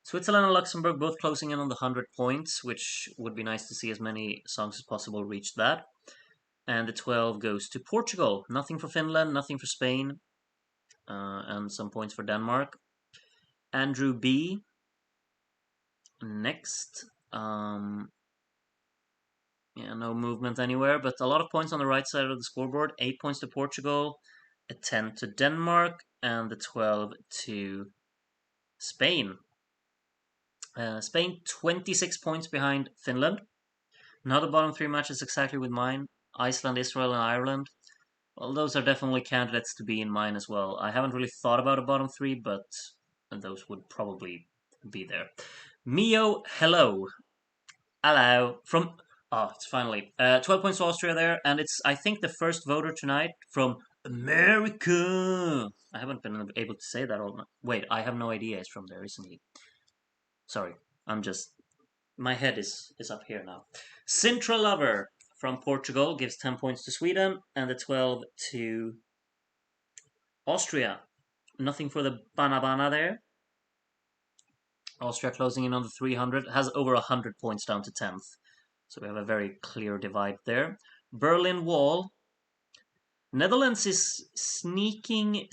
Switzerland and Luxembourg both closing in on the 100 points, which would be nice to see as many songs as possible reach that. And the 12 goes to Portugal. Nothing for Finland, nothing for Spain, and some points for Denmark. Andrew B. Next. Yeah, no movement anywhere, but a lot of points on the right side of the scoreboard. 8 points to Portugal, a 10 to Denmark, and the 12 to Spain. Spain 26 points behind Finland. Now the bottom three matches exactly with mine. Iceland, Israel, and Ireland. Well, those are definitely candidates to be in mine as well. I haven't really thought about a bottom three, but those would probably be there. Mio, hello. Hello. From it's finally 12 points to Austria there, and it's I think the first voter tonight from America. I haven't been able to say that all night. Wait, I have no idea. He's from there, isn't he? Sorry, I'm just my head is up here now. Sintra Lover from Portugal gives 10 points to Sweden and the 12 to Austria. Nothing for the Banabana there. Austria closing in on the 300, has over 100 points down to 10th. So we have a very clear divide there. Berlin Wall. Netherlands is sneaking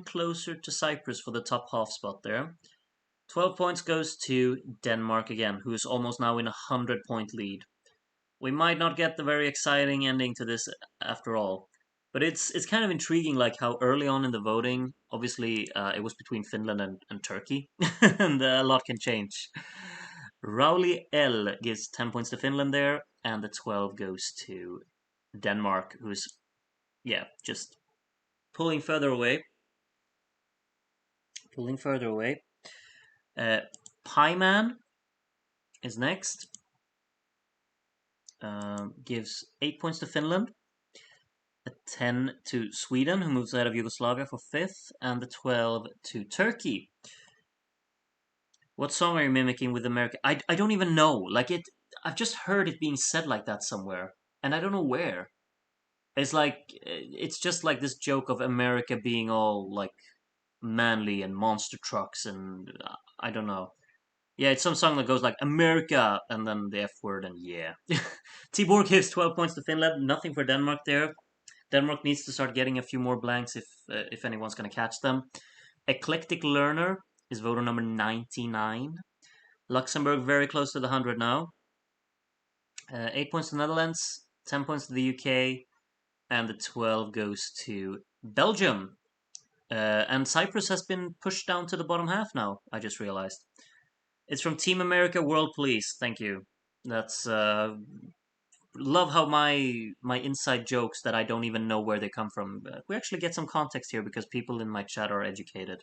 closer to Cyprus for the top half spot there. 12 points goes to Denmark again, who is almost now in a 100-point lead. We might not get the very exciting ending to this after all. But it's kind of intriguing, like how early on in the voting, obviously it was between Finland and Turkey, and a lot can change. Rauli L gives 10 points to Finland there, and the 12 goes to Denmark, who's, yeah, just pulling further away. Pulling further away. Pieman is next. Gives 8 points to Finland. A 10 to Sweden, who moves ahead of Yugoslavia for 5th, and the 12 to Turkey. What song are you mimicking with America? I don't even know. Like I've just heard it being said like that somewhere, and I don't know where. It's like it's just like this joke of America being all like manly and monster trucks, and I don't know. Yeah, it's some song that goes like America and then the F word and yeah. Tibor gives 12 points to Finland. Nothing for Denmark there. Denmark needs to start getting a few more blanks if anyone's going to catch them. Eclectic Learner is voter number 99. Luxembourg very close to the 100 now. 8 points to Netherlands, 10 points to the UK, and the 12 goes to Belgium. And Cyprus has been pushed down to the bottom half now, I just realized. It's from Team America World Police. Thank you. That's love how my inside jokes that I don't even know where they come from. We actually get some context here because people in my chat are educated.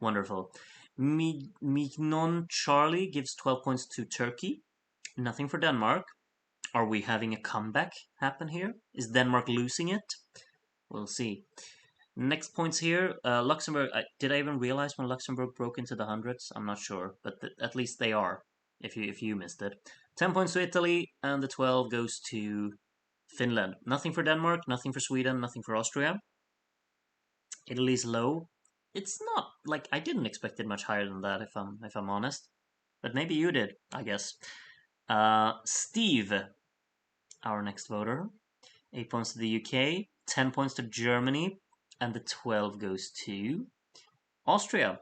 Wonderful. Mignon Charlie gives 12 points to Turkey. Nothing for Denmark. Are we having a comeback happen here? Is Denmark losing it? We'll see. Next points here. Luxembourg. Did I even realize when Luxembourg broke into the hundreds? I'm not sure, but at least they are. If you missed it. 10 points to Italy, and the 12 goes to Finland. Nothing for Denmark, nothing for Sweden, nothing for Austria. Italy's low. It's not like I didn't expect it much higher than that, if I'm honest. But maybe you did, I guess. Steve, our next voter. 8 points to the UK, 10 points to Germany, and the 12 goes to Austria.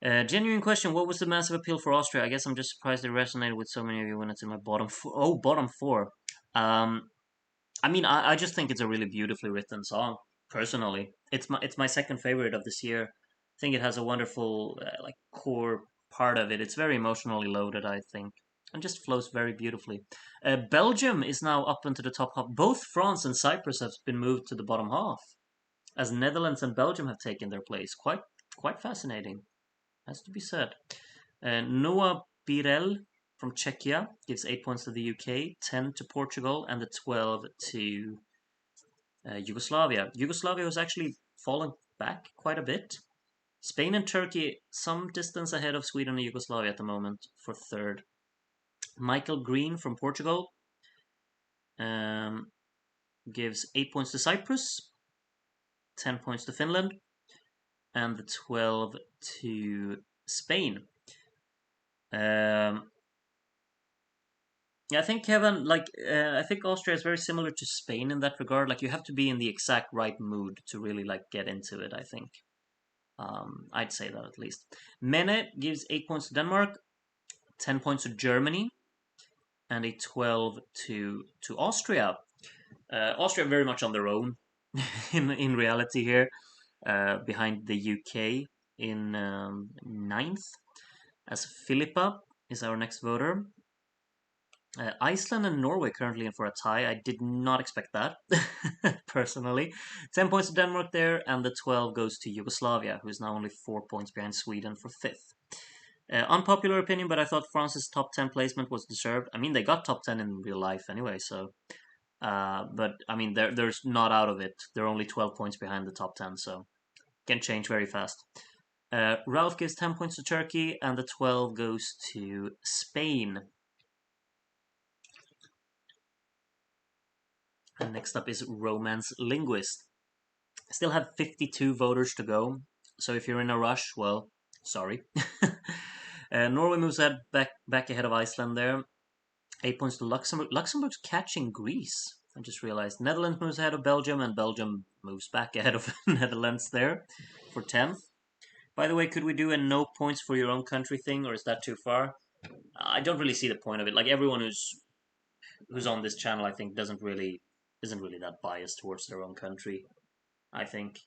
Genuine question, what was the massive appeal for Austria? I guess I'm just surprised it resonated with so many of you when it's in my bottom four. Oh, bottom four. I mean, I just think it's a really beautifully written song, personally. It's my second favorite of this year. I think it has a wonderful, like, core part of it. It's very emotionally loaded, I think, and just flows very beautifully. Belgium is now up into the top half. Both France and Cyprus have been moved to the bottom half, as Netherlands and Belgium have taken their place. Quite fascinating. Has to be said. Noah Birel from Czechia gives 8 points to the UK, 10 to Portugal, and the 12 to Yugoslavia. Yugoslavia was actually falling back quite a bit. Spain and Turkey some distance ahead of Sweden and Yugoslavia at the moment for third. Michael Green from Portugal gives 8 points to Cyprus, 10 points to Finland, and the 12 to Spain. Yeah, I think Kevin, like, I think Austria is very similar to Spain in that regard. Like, you have to be in the exact right mood to really like get into it. I think, I'd say that at least. Mene gives 8 points to Denmark, 10 points to Germany, and a 12 to Austria. Austria very much on their own. in reality here, behind the UK in ninth, as Philippa is our next voter. Iceland and Norway currently in for a tie. I did not expect that, personally. 10 points to Denmark there, and the 12 goes to Yugoslavia, who is now only 4 points behind Sweden for fifth. Unpopular opinion, but I thought France's top 10 placement was deserved. I mean, they got top 10 in real life anyway, so. But, I mean, they're not out of it. They're only 12 points behind the top 10, so can change very fast. Ralph gives 10 points to Turkey, and the 12 goes to Spain. And next up is Romance Linguist. Still have 52 voters to go, so if you're in a rush, well, sorry. Norway moves ahead back ahead of Iceland there. 8 points to Luxembourg. Luxembourg's catching Greece. I just realized. Netherlands moves ahead of Belgium, and Belgium moves back ahead of Netherlands there for 10th. By the way, could we do a no points for your own country thing, or is that too far? I don't really see the point of it. Like, everyone who's on this channel, I think, isn't really that biased towards their own country, I think.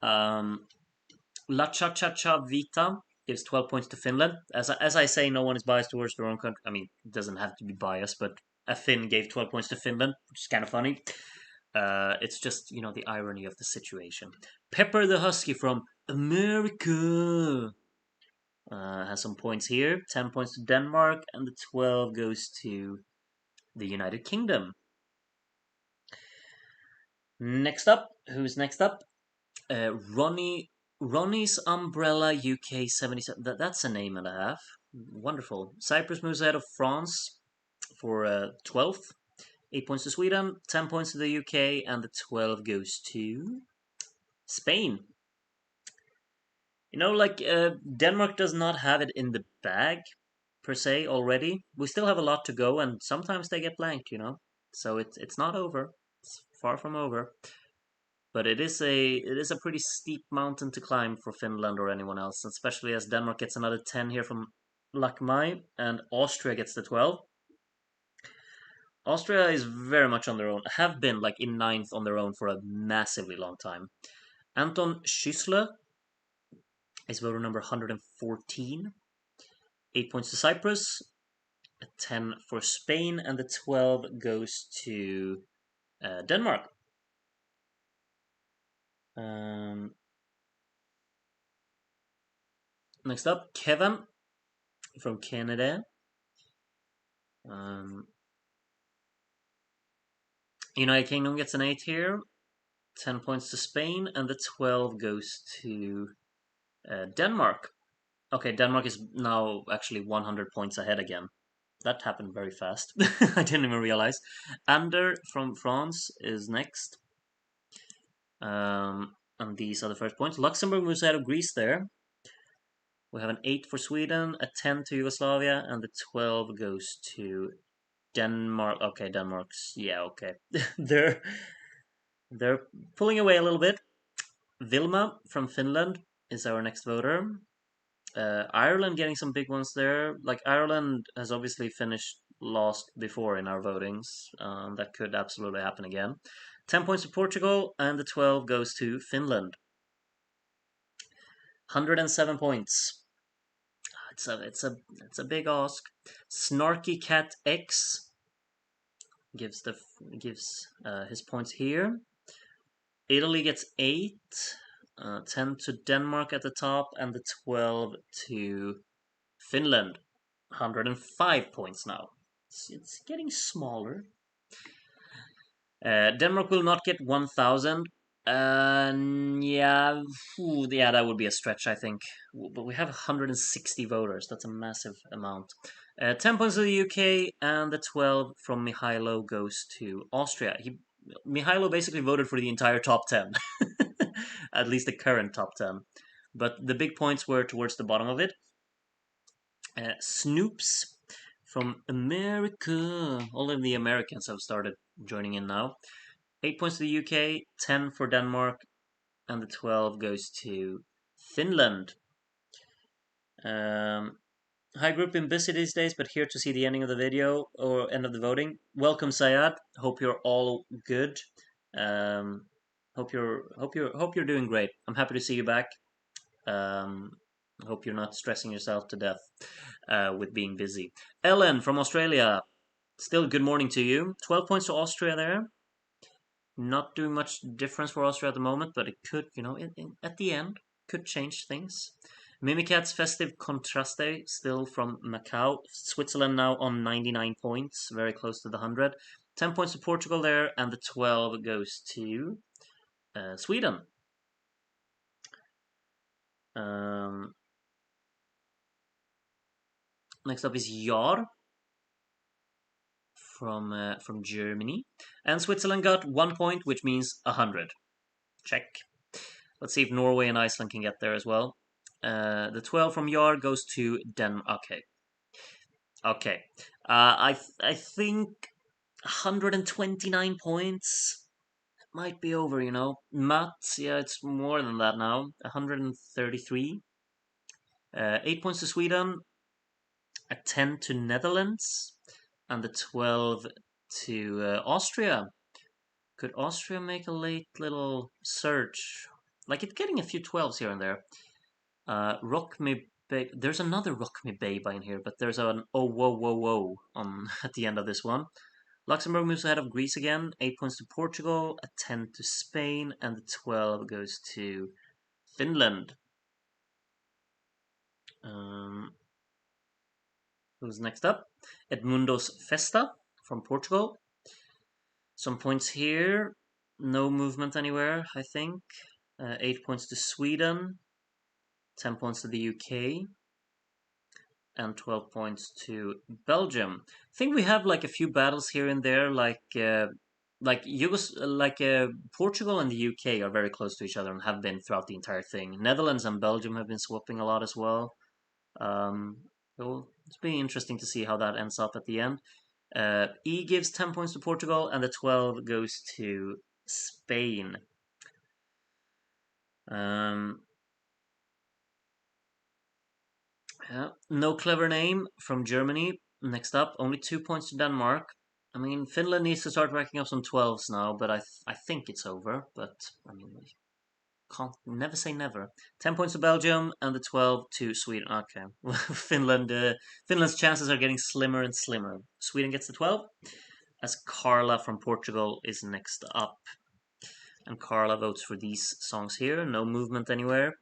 La Cha Cha Cha Vita gives 12 points to Finland. As I say, no one is biased towards their own country. I mean, it doesn't have to be biased, but a Finn gave 12 points to Finland, which is kind of funny. It's just, the irony of the situation. Pepper the Husky from America has some points here. 10 points to Denmark, and the 12 goes to the United Kingdom. Next up, who's next up? Ronnie's Umbrella UK 77. That's a name and a half. Wonderful. Cyprus moves ahead of France for 12th. 8 points to Sweden, 10 points to the UK, and the 12 goes to Spain. Denmark does not have it in the bag, per se, already. We still have a lot to go, and sometimes they get blanked, So it's not over. It's far from over. But it is a pretty steep mountain to climb for Finland or anyone else, especially as Denmark gets another 10 here from Lakmai, and Austria gets the 12. Austria is very much on their own, have been like in ninth on their own for a massively long time. Anton Schüssler is voter number 114. 8 points to Cyprus, a 10 for Spain, and the 12 goes to Denmark. Next up, Kevin from Canada. United Kingdom gets an 8 here. 10 points to Spain, and the 12 goes to Denmark. Okay, Denmark is now actually 100 points ahead again. That happened very fast. I didn't even realize. Ander from France is next. And these are the first points. Luxembourg moves out of Greece there. We have an 8 for Sweden, a 10 to Yugoslavia, and the 12 goes to Denmark. Okay, Denmark's... Yeah, okay. They're pulling away a little bit. Vilma from Finland is our next voter. Ireland getting some big ones there. Like, Ireland has obviously finished lost before in our votings. That could absolutely happen again. 10 points to Portugal, and the 12 goes to Finland. 107 points. It's a big ask. Snarky Cat X gives his points here. Italy gets 8. 10 to Denmark at the top, and the 12 to Finland. 105 points now. It's getting smaller. Denmark will not get 1,000. Yeah, that would be a stretch, I think. But we have 160 voters. That's a massive amount. 10 points to the UK, and the 12 from Mihailo goes to Austria. Mihailo basically voted for the entire top 10. At least the current top 10. But the big points were towards the bottom of it. Snoops from America. All of the Americans have started joining in now. 8 points to the UK, 10 for Denmark, and the 12 goes to Finland. Hi group, been busy these days, but here to see the ending of the video, or end of the voting. Welcome Sayad, hope you're all good. Hope you're doing great. I'm happy to see you back. Um, hope you're not stressing yourself to death with being busy. Ellen from Australia. Still good morning to you. 12 points to Austria there. Not doing much difference for Austria at the moment, but it could, at the end, could change things. Mimikat's Festive Contraste, still from Macau. Switzerland now on 99 points, very close to the 100. 10 points to Portugal there, and the 12 goes to Sweden. Next up is Jar from Germany, and Switzerland got 1 point, which means 100. Check. Let's see if Norway and Iceland can get there as well. The 12 from Jar goes to Denmark. Okay. I think 129 points might be over. Matt, yeah, it's more than that now. 133. 8 points to Sweden. A 10 to Netherlands, and the 12 to Austria. Could Austria make a late little surge? Like, it's getting a few 12s here and there. Rock Me Bay. There's another Rock Me Babe in here, but there's an oh whoa whoa whoa on at the end of this one. Luxembourg moves ahead of Greece again. 8 points to Portugal, a 10 to Spain, and the 12 goes to Finland. Who's next up? Edmundo's Festa from Portugal. Some points here. No movement anywhere, I think. 8 points to Sweden. 10 points to the UK. And 12 points to Belgium. I think we have like a few battles here and there, like Portugal and the UK are very close to each other and have been throughout the entire thing. Netherlands and Belgium have been swapping a lot as well. It's been interesting to see how that ends up at the end. E gives 10 points to Portugal, and the 12 goes to Spain. No clever name from Germany. Next up, only 2 points to Denmark. I mean, Finland needs to start racking up some 12s now, but I think it's over. But I mean, we can't never say never. 10 points to Belgium and the 12 to Sweden. Okay, Finland's chances are getting slimmer and slimmer. Sweden gets the 12, as Carla from Portugal is next up. And Carla votes for these songs here. No movement anywhere.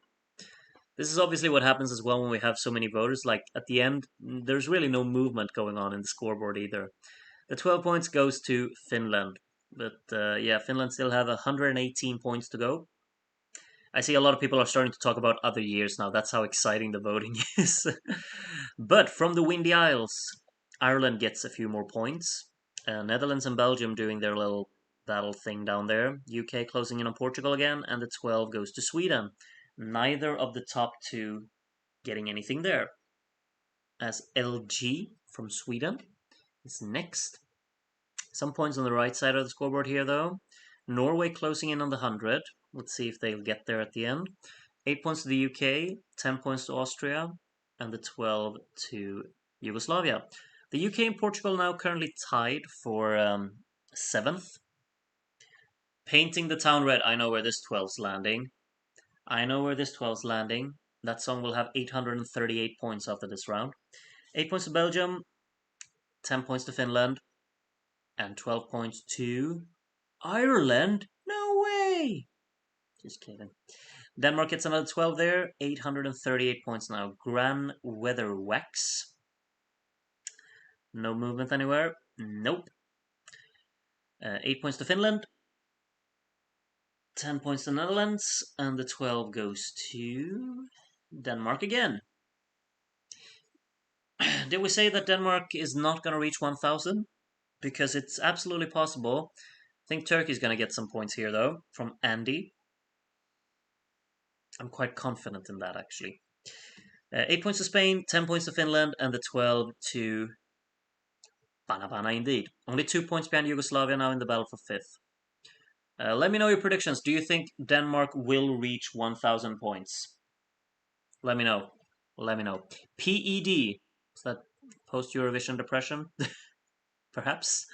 This is obviously what happens as well when we have so many voters. Like, at the end, there's really no movement going on in the scoreboard either. The 12 points goes to Finland. But yeah, Finland still have 118 points to go. I see a lot of people are starting to talk about other years now. That's how exciting the voting is. But from the Windy Isles, Ireland gets a few more points. Netherlands and Belgium doing their little battle thing down there. UK closing in on Portugal again, and the 12 goes to Sweden. Neither of the top two getting anything there. As LG from Sweden is next. Some points on the right side of the scoreboard here, though. Norway closing in on the 100. Let's see if they'll get there at the end. 8 points to the UK, 10 points to Austria, and the 12 to Yugoslavia. The UK and Portugal now currently tied for 7th. Painting the Town Red. I know where this 12's landing. That song will have 838 points after this round. 8 points to Belgium, 10 points to Finland, and 12 points to Ireland. No way! Just kidding. Denmark gets another 12 there, 838 points now. Gran Weather Wax. No movement anywhere. Nope. 8 points to Finland, 10 points to Netherlands, and the 12 goes to Denmark again. Did we say that Denmark is not going to reach 1,000? Because it's absolutely possible. I think Turkey's going to get some points here, though, from Andy. I'm quite confident in that, actually. 8 points to Spain, 10 points to Finland, and the 12 to Panabana, indeed. Only 2 points behind Yugoslavia now in the battle for 5th. Let me know your predictions. Do you think Denmark will reach 1,000 points? Let me know. PED. Is that post-Eurovision depression? Perhaps.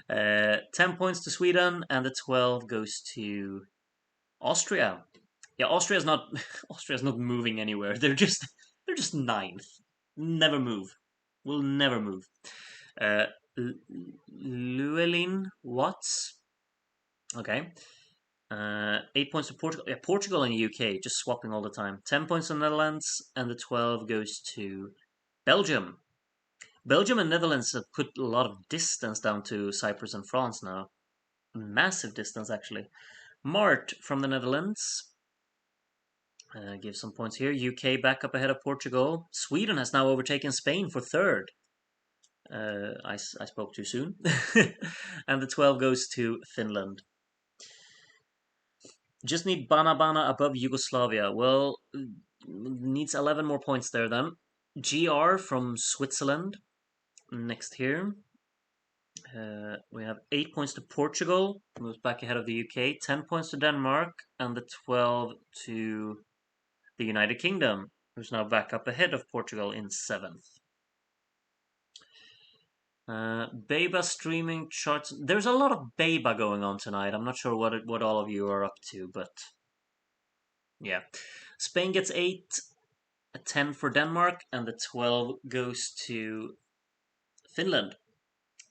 10 points to Sweden, and the 12 goes to Austria. Yeah, Austria's not Austria's not moving anywhere. They're just ninth. Never move. Will never move. Uh, Llewellyn Watts. Okay. 8 points to Portugal. Yeah, Portugal and UK just swapping all the time. 10 points to Netherlands, and the 12 goes to Belgium. Belgium and Netherlands have put a lot of distance down to Cyprus and France now. Massive distance, actually. Mart from the Netherlands. Give some points here. UK back up ahead of Portugal. Sweden has now overtaken Spain for third. I spoke too soon. And the 12 goes to Finland. Just need Bana above Yugoslavia. Well, needs 11 more points there then. GR from Switzerland. Next here. We have 8 points to Portugal. Moves back ahead of the UK. 10 points to Denmark. And the 12 to the United Kingdom, who's now back up ahead of Portugal in 7th. Beba streaming charts. There's a lot of Beba going on tonight. I'm not sure what all of you are up to, but yeah. Spain gets 8, a 10 for Denmark, and the 12 goes to Finland.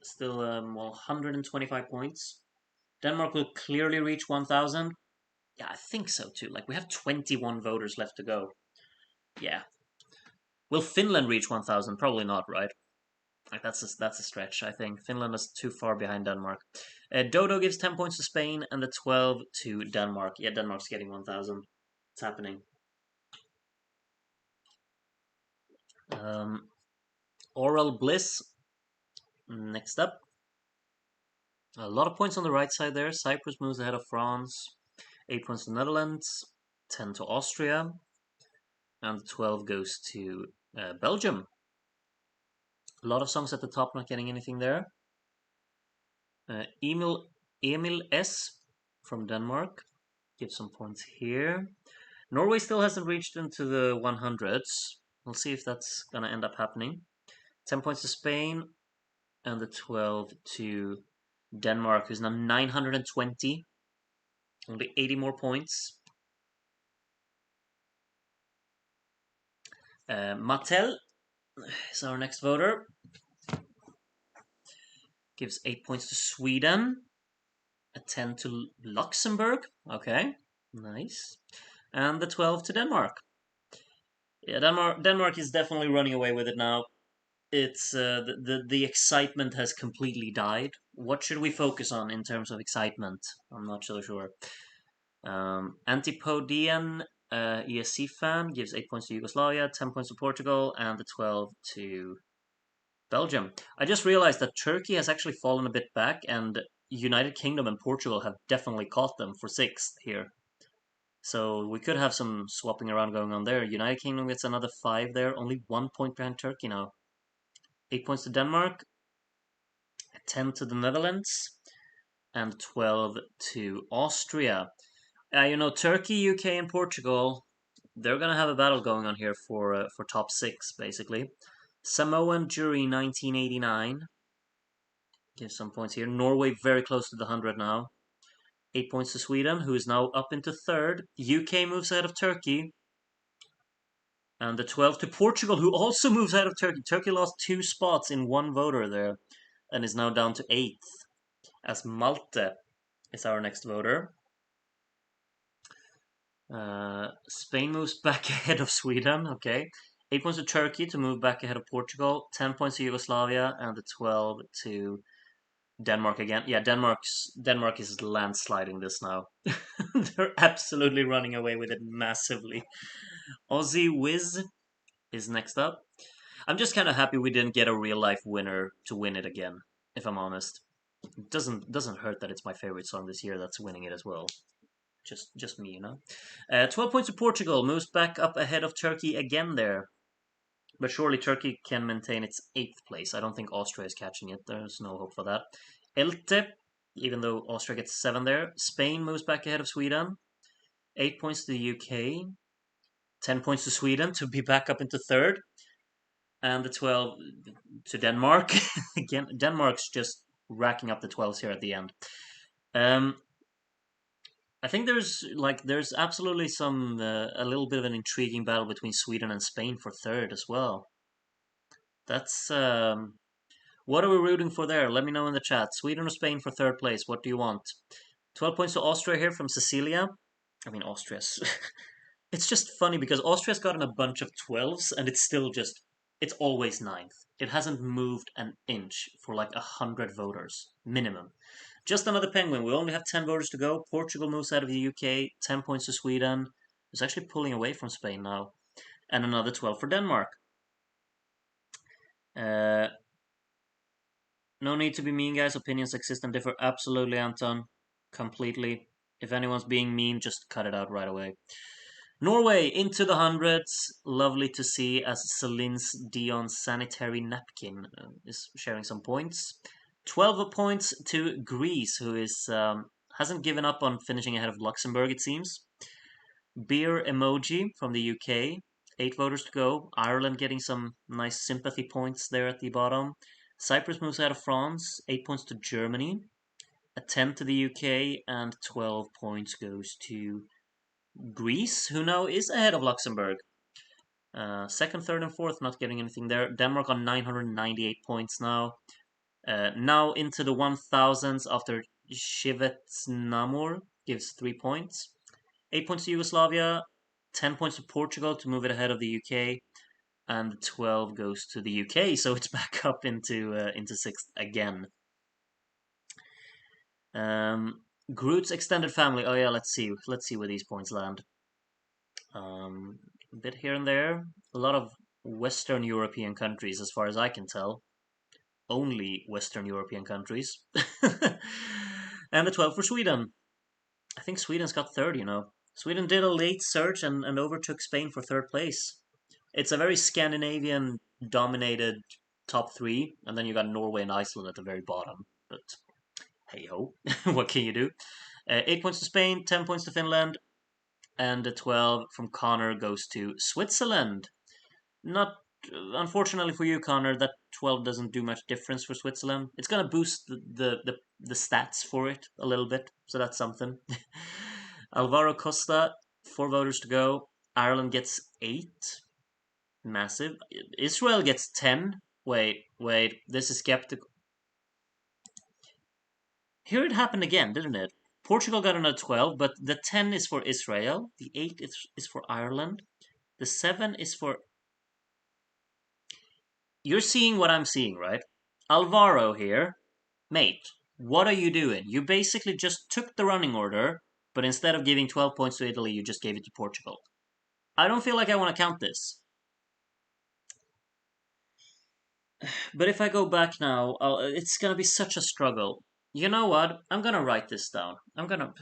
Still 125 points. Denmark will clearly reach 1,000. Yeah, I think so too. Like, we have 21 voters left to go. Yeah. Will Finland reach 1,000? Probably not, right? Like, that's a stretch, I think. Finland is too far behind Denmark. Dodo gives 10 points to Spain and the 12 to Denmark. Yeah, Denmark's getting 1,000. It's happening. Oral Bliss. Next up. A lot of points on the right side there. Cyprus moves ahead of France. 8 points to Netherlands. 10 to Austria. And 12 goes to Belgium. A lot of songs at the top, not getting anything there. Emil S. from Denmark gives some points here. Norway still hasn't reached into the 100s. We'll see if that's going to end up happening. 10 points to Spain, and the 12 to Denmark, who's now 920. Only 80 more points. Mattel is our next voter. Gives 8 points to Sweden. A 10 to Luxembourg. Okay, nice. And the 12 to Denmark. Yeah, Denmark is definitely running away with it now. It's the excitement has completely died. What should we focus on in terms of excitement? I'm not so sure. Antipodian ESC fan gives 8 points to Yugoslavia, 10 points to Portugal, and the 12 to Belgium. I just realized that Turkey has actually fallen a bit back, and United Kingdom and Portugal have definitely caught them for 6th here. So we could have some swapping around going on there. United Kingdom gets another 5 there, only 1 point behind Turkey now. 8 points to Denmark, 10 to the Netherlands, and 12 to Austria. Turkey, UK, and Portugal, they're going to have a battle going on here for top 6, basically. Samoan Jury 1989 gives some points here. Norway very close to the 100 now. 8 points to Sweden, who is now up into 3rd. UK moves ahead of Turkey. And the 12 to Portugal, who also moves ahead of Turkey. Turkey lost 2 spots in one voter there, and is now down to 8th, as Malte is our next voter. Spain moves back ahead of Sweden, okay. 8 points to Turkey to move back ahead of Portugal. 10 points to Yugoslavia, and the 12 to Denmark again. Yeah, Denmark is landsliding this now. They're absolutely running away with it massively. Aussie Wiz is next up. I'm just kind of happy we didn't get a real life winner to win it again, if I'm honest. It doesn't hurt that it's my favorite song this year that's winning it as well. Just me, 12 points to Portugal, moves back up ahead of Turkey again there. But surely Turkey can maintain its 8th place. I don't think Austria is catching it. There's no hope for that. Elte, even though Austria gets 7 there. Spain moves back ahead of Sweden. 8 points to the UK. 10 points to Sweden to be back up into 3rd. And the 12 to Denmark. Again, Denmark's just racking up the 12s here at the end. I think there's absolutely some a little bit of an intriguing battle between Sweden and Spain for third as well. That's what are we rooting for there? Let me know in the chat. Sweden or Spain for third place? What do you want? 12 points to Austria here from Cecilia. I mean, Austria's. It's just funny because Austria's gotten a bunch of 12s and it's still just. It's always ninth. It hasn't moved an inch for like 100 voters, minimum. Just another penguin. We only have 10 voters to go. Portugal moves out of the UK. 10 points to Sweden. It's actually pulling away from Spain now. And another 12 for Denmark. Uh, no need to be mean, guys. Opinions exist and differ. Absolutely, Anton. Completely. If anyone's being mean, just cut it out right away. Norway into the hundreds. Lovely to see as Celine's Dion sanitary napkin is sharing some points. 12 points to Greece, who is hasn't given up on finishing ahead of Luxembourg, it seems. Beer emoji from the UK. 8 voters to go. Ireland getting some nice sympathy points there at the bottom. Cyprus moves out of France. 8 points to Germany. A 10 to the UK, and 12 points goes to Greece, who now is ahead of Luxembourg. Second, third, and fourth not getting anything there. Denmark on 998 points now. Now into the 1000s after Shivetsnamur gives 3 points. 8 points to Yugoslavia, 10 points to Portugal to move it ahead of the UK, and 12 goes to the UK, so it's back up into sixth again. Groot's extended family. Oh yeah, let's see where these points land. A bit here and there. A lot of Western European countries, as far as I can tell. Only Western European countries. And a 12 for Sweden. I think Sweden's got third, you know. Sweden did a late surge and overtook Spain for third place. It's a very Scandinavian dominated top three, and then you got Norway and Iceland at the very bottom. But hey ho, what can you do? 8 points to Spain, 10 points to Finland, and a 12 from Connor goes to Switzerland. Not unfortunately for you, Connor, that 12 doesn't do much difference for Switzerland. It's gonna boost the stats for it a little bit, so that's something. Alvaro Costa, 4 voters to go. Ireland gets 8. Massive. Israel gets 10. Wait, this is skeptical. Here it happened again, didn't it? Portugal got another 12, but the 10 is for Israel. The 8 is for Ireland. The 7 is for. You're seeing what I'm seeing, right? Alvaro here. Mate, what are you doing? You basically just took the running order, but instead of giving 12 points to Italy, you just gave it to Portugal. I don't feel like I want to count this. But if I go back now, it's gonna be such a struggle. You know what? I'm gonna write this down. I'm gonna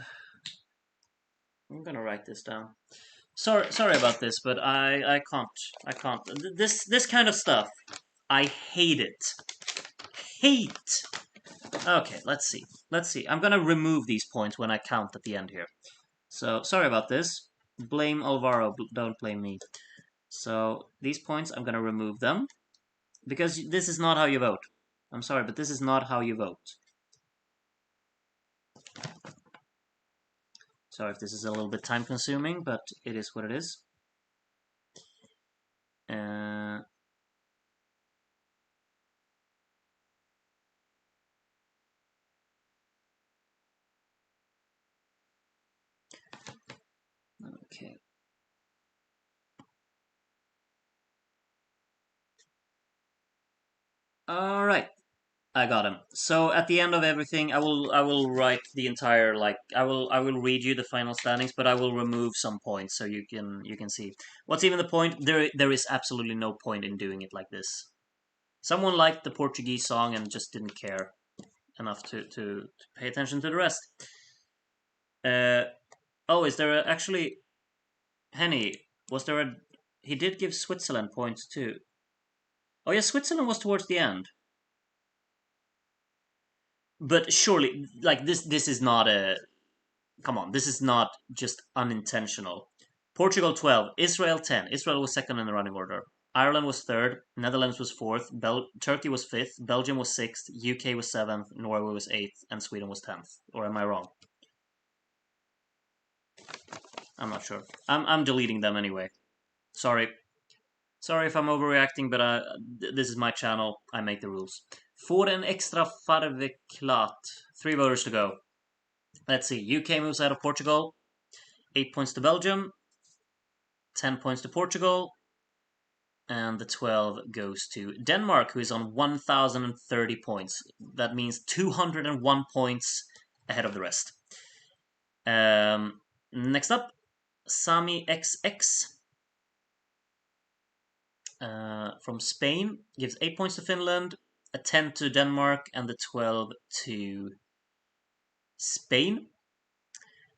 write this down. Sorry about this, but I can't. This kind of stuff, I hate it. Hate. Okay, let's see. I'm gonna remove these points when I count at the end here. So sorry about this. Blame Alvaro. Don't blame me. So these points, I'm gonna remove them because this is not how you vote. I'm sorry, but this is not how you vote. Sorry if this is a little bit time consuming, but it is what it is. Okay. All right. I got him. So at the end of everything, I will write the entire I will read you the final standings, but I will remove some points so you can see. What's even the point? There is absolutely no point in doing it like this. Someone liked the Portuguese song and just didn't care enough to pay attention to the rest. Oh, is there actually Henny? Was there a? He did give Switzerland points too. Oh yeah, Switzerland was towards the end. But surely, like this is not a. Come on, this is not just unintentional. Portugal 12, Israel 10. Israel was second in the running order. Ireland was third, Netherlands was fourth, Turkey was fifth, Belgium was sixth, UK was seventh, Norway was eighth, and Sweden was 10th. Or am I wrong? I'm not sure. I'm deleting them anyway. Sorry. Sorry if I'm overreacting, but this is my channel. I make the rules. Får en extra farveklart. 3 voters to go. Let's see. UK moves out of Portugal. 8 points to Belgium. 10 points to Portugal. And the 12 goes to Denmark, who is on 1,030 points. That means 201 points ahead of the rest. Next up, Sami XX from Spain gives 8 points to Finland, a 10 to Denmark, and the 12 to Spain.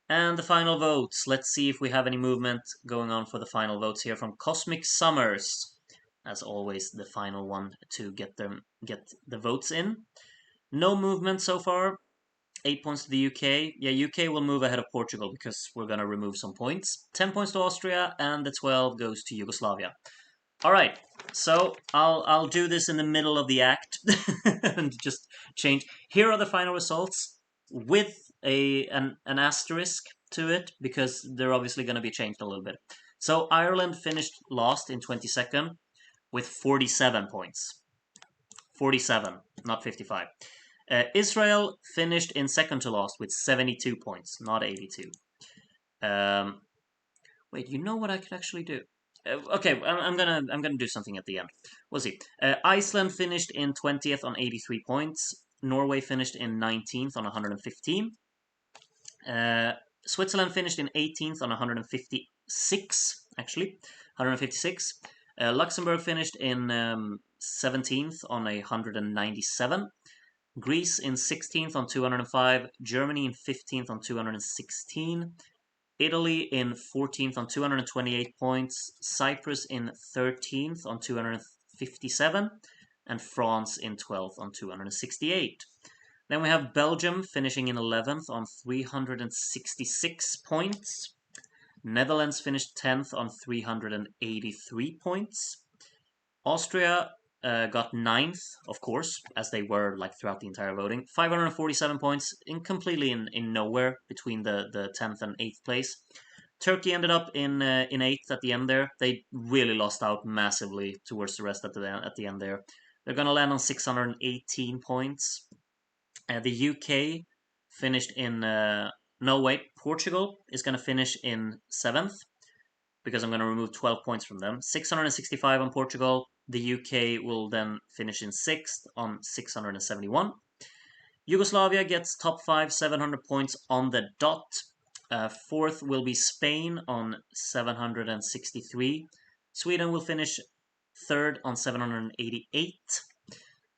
And the final votes. Let's see if we have any movement going on for the final votes here from Cosmic Summers. As always, the final one to get the votes in. No movement so far. 8 points to the UK. Yeah, UK will move ahead of Portugal because we're gonna remove some points. 10 points to Austria, and the 12 goes to Yugoslavia. All right, so I'll do this in the middle of the act and just change. Here are the final results with an asterisk to it because they're obviously going to be changed a little bit. So Ireland finished last in 22nd with 47 points. 47, not 55. Israel finished in second to last with 72 points, not 82. Wait, you know what I could actually do? Okay, I'm gonna do something at the end. We'll see. Iceland finished in 20th on 83 points. Norway finished in 19th on 115. Switzerland finished in 18th on 156, actually. 156. Luxembourg finished in 17th on 197. Greece in 16th on 205. Germany in 15th on 216. Italy in 14th on 228 points, Cyprus in 13th on 257, and France in 12th on 268. Then we have Belgium finishing in 11th on 366 points. Netherlands finished 10th on 383 points. Austria got 9th, of course, as they were like throughout the entire voting. 547 points, completely in nowhere between the 10th and 8th place. Turkey ended up in 8th at the end there. They really lost out massively towards the rest at the end there. They're going to land on 618 points. The UK finished in... no, wait. Portugal is going to finish in 7th because I'm going to remove 12 points from them. 665 on Portugal. The UK will then finish in 6th on 671. Yugoslavia gets top 5, 700 points on the dot. 4th will be Spain on 763. Sweden will finish 3rd on 788.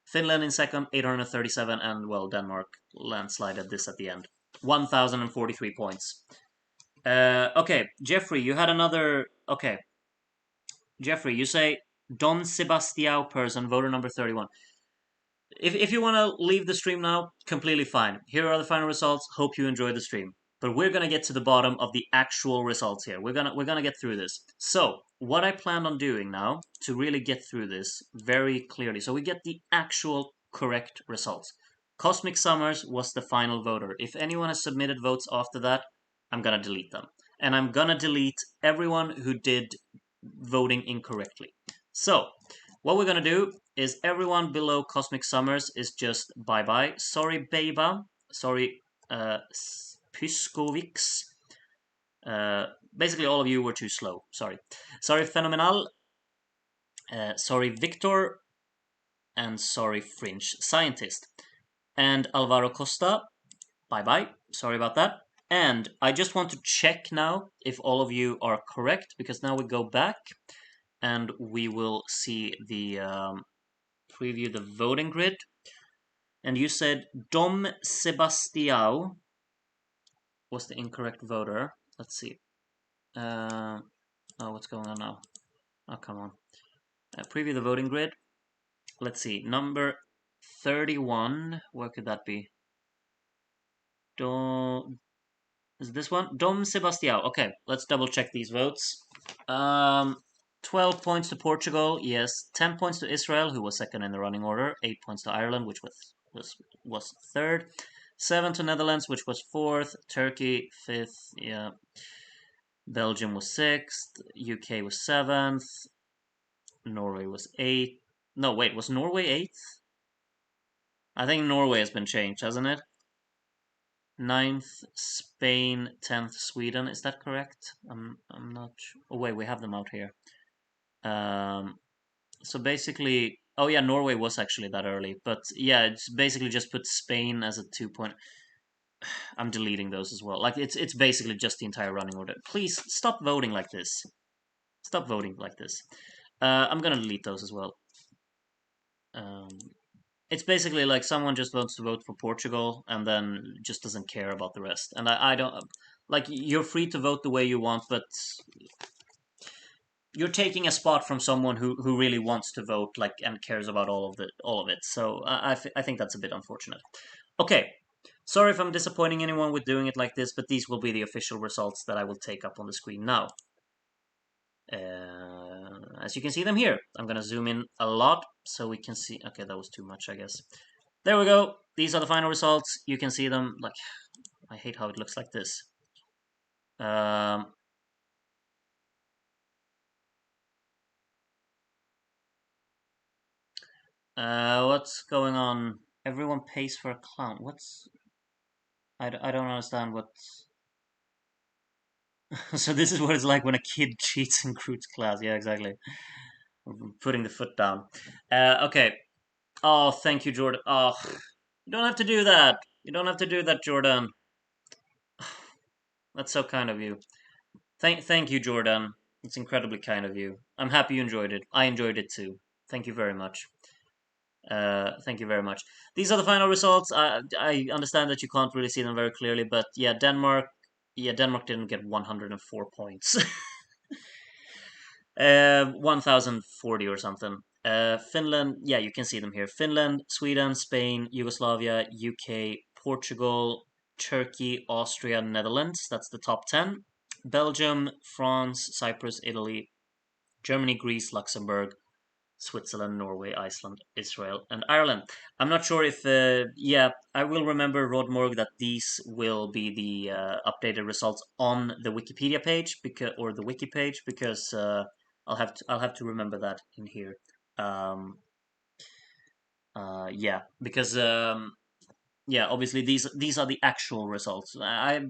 Finland in 2nd, 837, and, well, Denmark landslided this at the end. 1,043 points. Okay, Jeffrey, you had another... Okay. Jeffrey, you say Don Sebastião person, voter number 31. If you want to leave the stream now, completely fine. Here are the final results. Hope you enjoyed the stream. But we're gonna get to the bottom of the actual results here. We're gonna get through this. So, what I planned on doing now to really get through this very clearly, so we get the actual correct results. Cosmic Summers was the final voter. If anyone has submitted votes after that, I'm gonna delete them. And I'm gonna delete everyone who did voting incorrectly. So, what we're gonna do is everyone below Cosmic Summers is just bye-bye. Sorry, Beba. Sorry, Pyskovics. Basically, all of you were too slow. Sorry. Sorry, Phenomenal. Sorry, Victor. And sorry, Fringe Scientist. And Alvaro Costa. Bye-bye. Sorry about that. And I just want to check now if all of you are correct, because now we go back and we will see the preview the voting grid. And you said Dom Sebastião was the incorrect voter. Let's see. Oh, what's going on now? Oh, come on. Preview the voting grid. Let's see. Number 31. Where could that be? Is this one? Dom Sebastião. Okay, let's double check these votes. 12 points to Portugal, yes. 10 points to Israel, who was second in the running order. 8 points to Ireland, which was third. 7 to Netherlands, which was fourth. Turkey, fifth, yeah. Belgium was 6th, UK was 7th, Norway was 8th. No, wait, was Norway 8th? I think Norway has been changed, hasn't it? 9th, Spain, 10th, Sweden. Is that correct? I'm not sure. Oh wait, we have them out here. Um, so basically, oh yeah, Norway was actually that early, but yeah, it's basically just put Spain as a 2 point. I'm deleting those as well. Like it's basically just the entire running order. Please stop voting like this. Stop voting like this. I'm gonna delete those as well. Um, it's basically like someone just wants to vote for Portugal and then just doesn't care about the rest. And I don't like you're free to vote the way you want, but you're taking a spot from someone who really wants to vote like and cares about all of it. So I think that's a bit unfortunate. Okay, sorry if I'm disappointing anyone with doing it like this, but these will be the official results that I will take up on the screen now. As you can see them here, I'm gonna zoom in a lot so we can see. Okay, that was too much, I guess. There we go. These are the final results. You can see them. Like, I hate how it looks like this. Um, what's going on? Everyone pays for a clown. What's I don't understand what. So this is what it's like when a kid cheats in Groot's class. Yeah, exactly. Putting the foot down. Okay. Oh, thank you, Jordan. Oh, you don't have to do that. You don't have to do that, Jordan. That's so kind of you. Thank you, Jordan. It's incredibly kind of you. I'm happy you enjoyed it. I enjoyed it too. Thank you very much. Thank you very much. These are the final results. I understand that you can't really see them very clearly, but yeah, Denmark didn't get 104 points. 1040 or something. Finland, yeah, you can see them here. Finland, Sweden, Spain, Yugoslavia, UK, Portugal, Turkey, Austria, Netherlands. That's the top 10. Belgium, France, Cyprus, Italy, Germany, Greece, Luxembourg, Switzerland, Norway, Iceland, Israel, and Ireland. I'm not sure if, yeah, I will remember, Rodmorg, that these will be the updated results on the Wikipedia page because, or the wiki page, because I'll have to remember that in here. Um, yeah, because yeah, obviously these are the actual results. I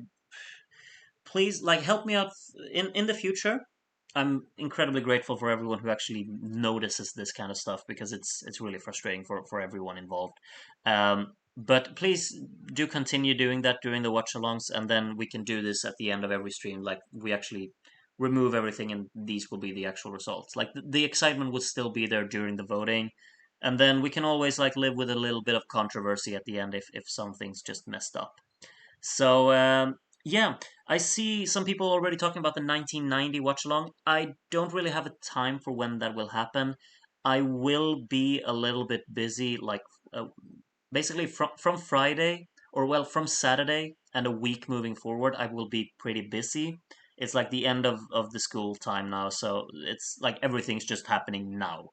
please like help me out in the future. I'm incredibly grateful for everyone who actually notices this kind of stuff because it's really frustrating for everyone involved. But please do continue doing that during the watch alongs, and then we can do this at the end of every stream. Like we actually remove everything, and these will be the actual results. Like the excitement would still be there during the voting, and then we can always like live with a little bit of controversy at the end if something's just messed up. So yeah, I see some people already talking about the 1990 watch along. I don't really have a time for when that will happen. I will be a little bit busy, like uh, basically from Friday or well from Saturday and a week moving forward. I will be pretty busy. It's like the end of the school time now, so it's like everything's just happening now.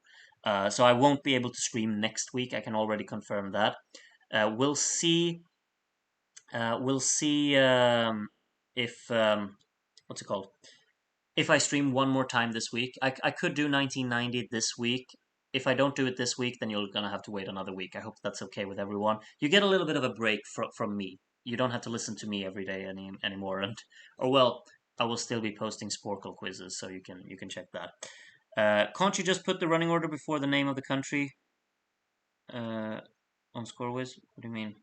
So I won't be able to stream next week. I can already confirm that. We'll see if what's it called? If I stream one more time this week, I could do 1990 this week. If I don't do it this week, then you're gonna have to wait another week. I hope that's okay with everyone. You get a little bit of a break from me. You don't have to listen to me every day anymore. And or well, I will still be posting Sporkle quizzes, so you can check that. Can't you just put the running order before the name of the country uh, on Scorewiz? What do you mean?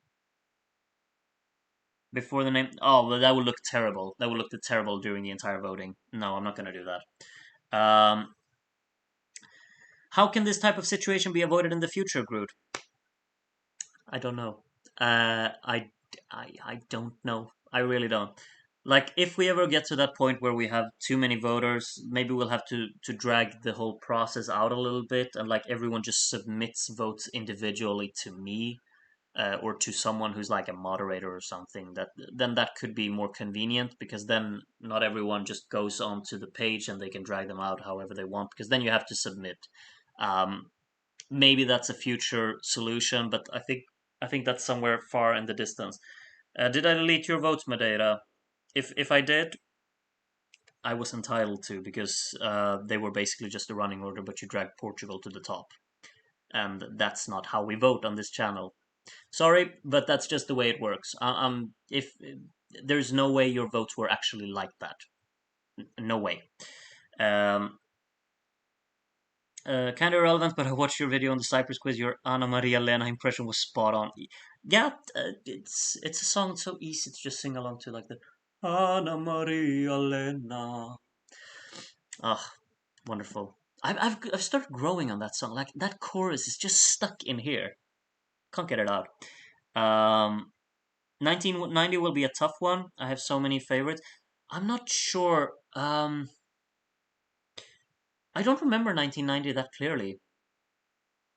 Before the name. Oh, well, that would look terrible. That would look terrible during the entire voting. No, I'm not going to do that. How can this type of situation be avoided in the future, Groot? I don't know. I don't know. I really don't. Like, if we ever get to that point where we have too many voters, maybe we'll have to drag the whole process out a little bit, and like everyone just submits votes individually to me or to someone who's like a moderator or something, that then that could be more convenient because then not everyone just goes onto the page and they can drag them out however they want because then you have to submit. um, Maybe that's a future solution, but I think that's somewhere far in the distance. Did I delete your votes, Madeira? If I did, I was entitled to because they were basically just a running order, but you dragged Portugal to the top, and that's not how we vote on this channel. Sorry, but that's just the way it works. If there's no way your votes were actually like that, no way. Um, kind of irrelevant, but I watched your video on the Cyprus quiz. Your Anna Maria Lena impression was spot on. Yeah, it's a song so easy to just sing along to, like the Anna Maria Lena. Ah, wonderful. I've started growing on that song. Like that chorus is just stuck in here. Can't get it out. 1990 will be a tough one. I have so many favorites. I'm not sure. I don't remember 1990 that clearly.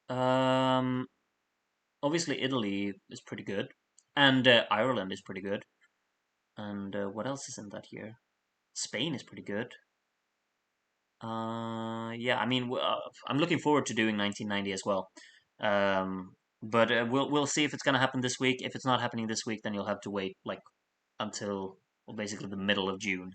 Um, Obviously Italy is pretty good, and Ireland is pretty good, and what else is in that year? Spain is pretty good. Yeah, I mean, I'm looking forward to doing 1990 as well. But we'll see if it's gonna happen this week. If it's not happening this week, then you'll have to wait like until, well, basically the middle of June.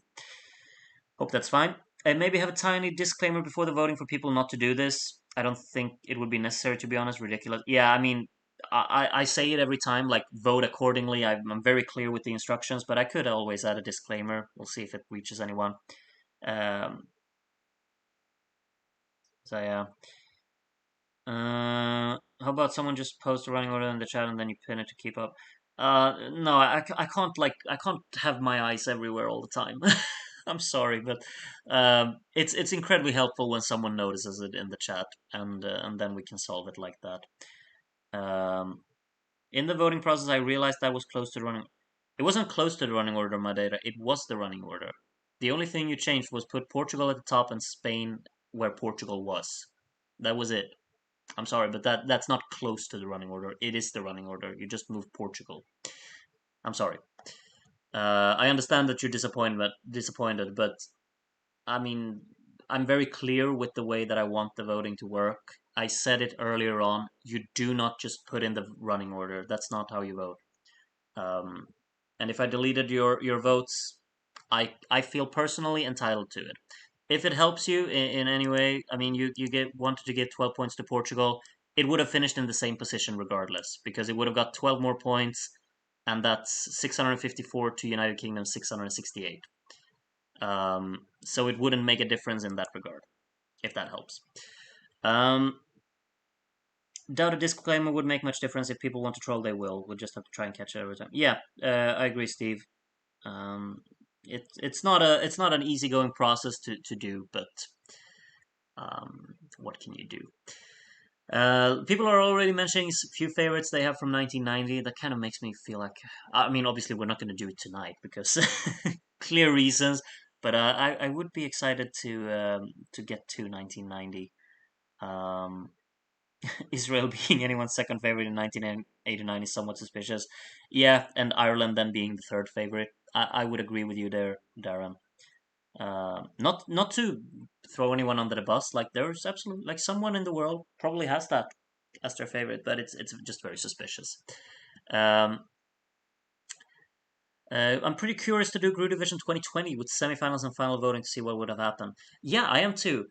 Hope that's fine. And maybe have a tiny disclaimer before the voting for people not to do this. I don't think it would be necessary, to be honest. Ridiculous. Yeah, I mean, I say it every time, like vote accordingly. I'm very clear with the instructions, but I could always add a disclaimer. We'll see if it reaches anyone. Um, so yeah. How about someone just post a running order in the chat and then you pin it to keep up? No, I can't, like, I can't have my eyes everywhere all the time. I'm sorry, but it's incredibly helpful when someone notices it in the chat, and then we can solve it like that. Um, in the voting process, I realized I was close to the running. It wasn't close to the running order, my data. It was the running order. The only thing you changed was put Portugal at the top and Spain where Portugal was. That was it. I'm sorry, but that's not close to the running order. It is the running order. You just moved Portugal. I'm sorry. I understand that you're disappointed, but I mean, I'm very clear with the way that I want the voting to work. I said it earlier on. You do not just put in the running order. That's not how you vote. Um, and if I deleted your votes, I feel personally entitled to it. If it helps you in any way, I mean, you wanted to give 12 points to Portugal, it would have finished in the same position regardless because it would have got 12 more points, and that's 654 to United Kingdom 668. So it wouldn't make a difference in that regard, if that helps. Doubt a disclaimer would make much difference. If people want to troll, they will. We'll just have to try and catch it every time. Yeah, I agree, Steve. It's not an easygoing process to do, but what can you do? People are already mentioning a few favorites they have from 1990. That kind of makes me feel like, I mean, obviously we're not going to do it tonight because clear reasons, but I would be excited to get to 1990. Um, Israel being anyone's second favorite in 1989 is somewhat suspicious. Yeah, and Ireland then being the third favorite. I would agree with you there, Darren. Not to throw anyone under the bus. Like there's absolutely, like, someone in the world probably has that as their favorite, but it's just very suspicious. Um, I'm pretty curious to do Group Division 2020 with semifinals and final voting to see what would have happened. Yeah, I am too.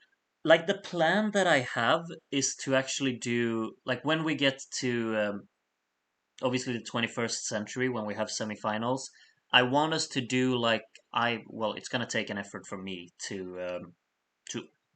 Like the plan that I have is to actually do, like, when we get to obviously the 21st century when we have semifinals. I want us to do like, well, it's gonna take an effort from me to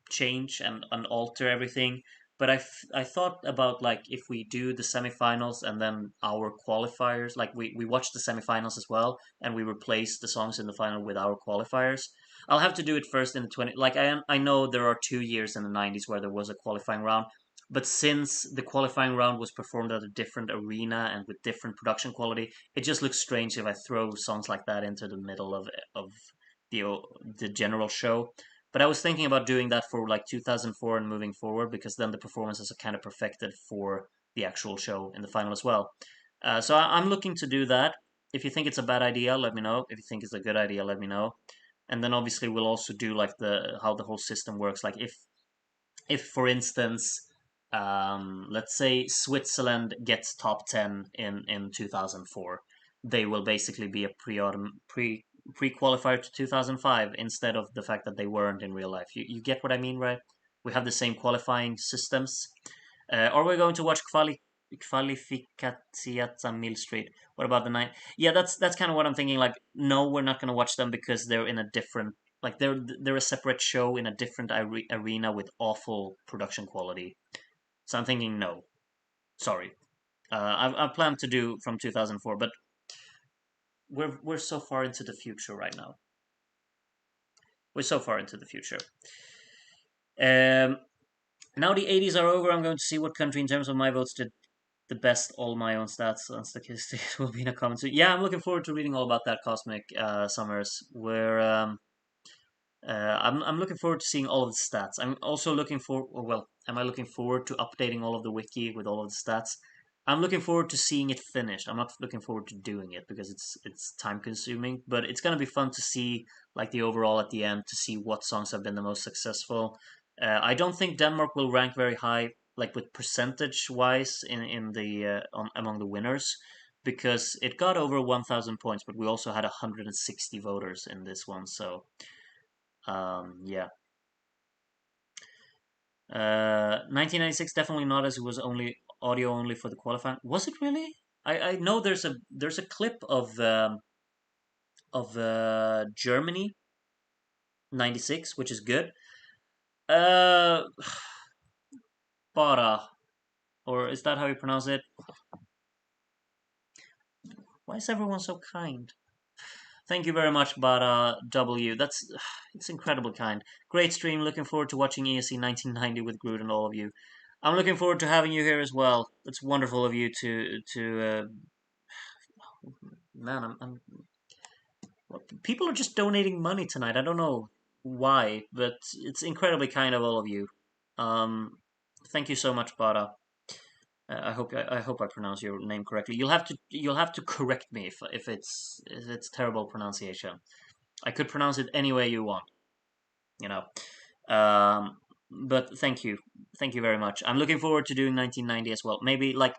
change and alter everything. But I thought about, like, if we do the semifinals and then our qualifiers, like we watch the semifinals as well, and we replace the songs in the final with our qualifiers. I'll have to do it first in the 20. Like I know there are 2 years in the 90s where there was a qualifying round, but since the qualifying round was performed at a different arena and with different production quality, it just looks strange if I throw songs like that into the middle of the general show. But I was thinking about doing that for like 2004 and moving forward because then the performances are kind of perfected for the actual show in the final as well. So I'm looking to do that. If you think it's a bad idea, let me know. If you think it's a good idea, let me know. And then obviously we'll also do like the how the whole system works. Like if for instance, let's say Switzerland gets top 10 in 2004, they will basically be a pre-qualifier to 2005 instead of the fact that they weren't in real life. You get what I mean, right? We have the same qualifying systems. Or we're going to watch Qualificatiata Mill Street. What about the night? Yeah, that's kind of what I'm thinking. Like, no, we're not going to watch them because they're in a different, like they're a separate show in a different arena with awful production quality. So I'm thinking no. Sorry. I've planned to do from 2004, but we're so far into the future right now. We're so far into the future. Um, Now the 80s are over. I'm going to see what country, in terms of my votes, did the best. All my own stats and statistics will be in a comment. So yeah, I'm looking forward to reading all about that, Cosmic Summers. Where I'm looking forward to seeing all of the stats. I'm also looking for, or well, am I looking forward to updating all of the wiki with all of the stats? I'm looking forward to seeing it finished. I'm not looking forward to doing it because it's time consuming, but it's gonna be fun to see like the overall at the end to see what songs have been the most successful. I don't think Denmark will rank very high, like with percentage wise in the among the winners, because it got over 1,000 points, but we also had 160 voters in this one, so yeah. 1996 definitely not, as it was only audio only for the qualifying. Was it really? I know there's a clip of Germany 96, which is good. Uh, Bara, or is that how you pronounce it? Why is everyone so kind? Thank you very much, Bara W. That's it's incredibly kind. Great stream. Looking forward to watching ESC 1990 with Groot and all of you. I'm looking forward to having you here as well. It's wonderful of you to man. People are just donating money tonight. I don't know why, but it's incredibly kind of all of you. Um, Thank you so much, Bara. I hope I pronounce your name correctly. You'll have to correct me if it's terrible pronunciation. I could pronounce it any way you want, you know. But thank you very much. I'm looking forward to doing 1990 as well. Maybe like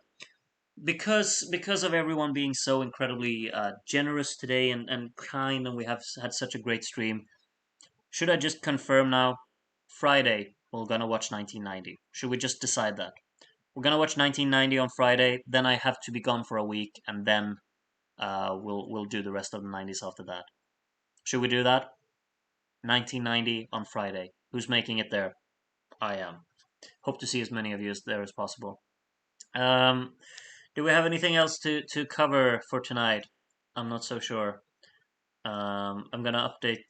because of everyone being so incredibly generous today and kind, and we have had such a great stream. Should I just confirm now? Friday we're gonna watch 1990. Should we just decide that? We're gonna watch 1990 on Friday. Then I have to be gone for a week, and then we'll do the rest of the 90s after that. Should we do that? 1990 on Friday. Who's making it there? I am. Hope to see as many of you as there as possible. Um, do we have anything else to cover for tonight? I'm not so sure. I'm gonna update.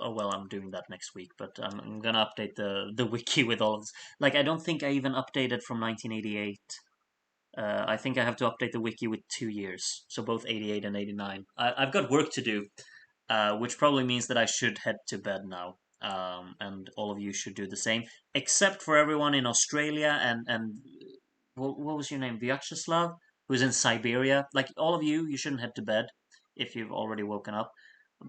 Oh, well, I'm doing that next week, but I'm gonna update the wiki with all of this. Like, I don't think I even updated from 1988. I think I have to update the wiki with 2 years, so both 88 and 89. I've got work to do, which probably means that I should head to bed now. And all of you should do the same, except for everyone in Australia and what was your name, Vyacheslav, who's in Siberia. Like all of you, you shouldn't head to bed if you've already woken up.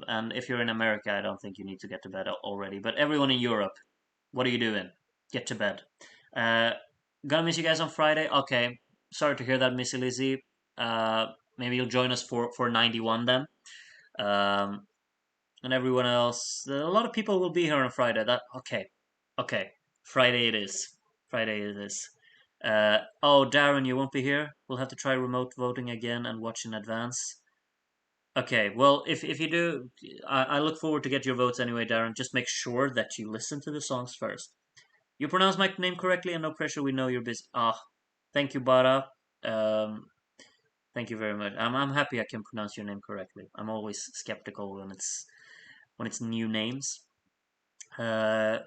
And if you're in America, I don't think you need to get to bed already. But everyone in Europe, what are you doing? Get to bed. Uh, Gonna miss you guys on Friday. Okay, sorry to hear that, Missy Lizzie. Maybe you'll join us for 91 then. Um, and everyone else. A lot of people will be here on Friday. That okay, okay. Friday it is. Friday it is. Oh, Darren, you won't be here. We'll have to try remote voting again and watch in advance. Okay, well, if you do, I look forward to get your votes anyway, Darren. Just make sure that you listen to the songs first. You pronounce my name correctly, and no pressure. We know you're busy. Ah, thank you, Bara. Um, Thank you very much. I'm happy I can pronounce your name correctly. I'm always skeptical when it's new names. Uh,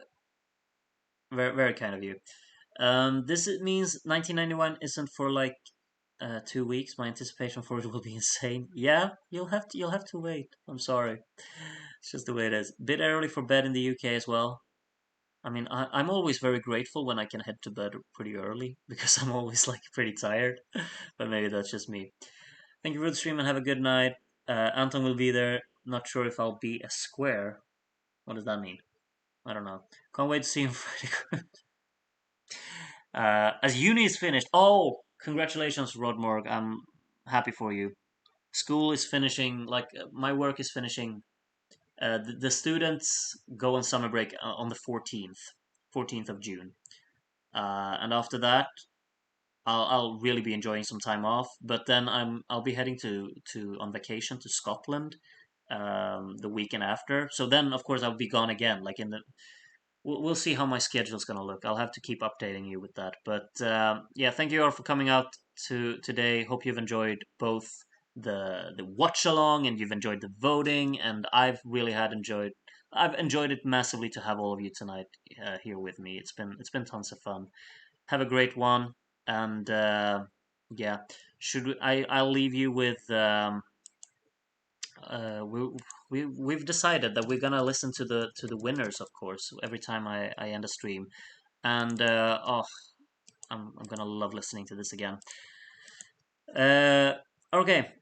very kind of you. This means 1991 isn't for like 2 weeks. My anticipation for it will be insane. Yeah, you'll have to wait. I'm sorry. It's just the way it is. Bit early for bed in the UK as well. I mean, I'm always very grateful when I can head to bed pretty early because I'm always like pretty tired. But maybe that's just me. Thank you for the stream and have a good night. Anton will be there. Not sure if I'll be a square. What does that mean? I don't know. Can't wait to see you on Friday. As uni is finished. Oh, congratulations, Rodmorg. I'm happy for you. School is finishing, like my work is finishing. The students go on summer break on the 14th of June. And after that, I'll really be enjoying some time off. But then I'll be heading to on vacation to Scotland the weekend after. So then, of course, I'll be gone again. Like in the we'll see how my schedule's gonna look. I'll have to keep updating you with that. But yeah, thank you all for coming out to today. Hope you've enjoyed both the watch along and you've enjoyed the voting. And I've enjoyed it massively to have all of you tonight here with me. It's been tons of fun. Have a great one, and yeah, I'll leave you with we we've decided that we're gonna listen to the winners, of course, every time I end a stream, and oh, I'm gonna love listening to this again. Uh, okay.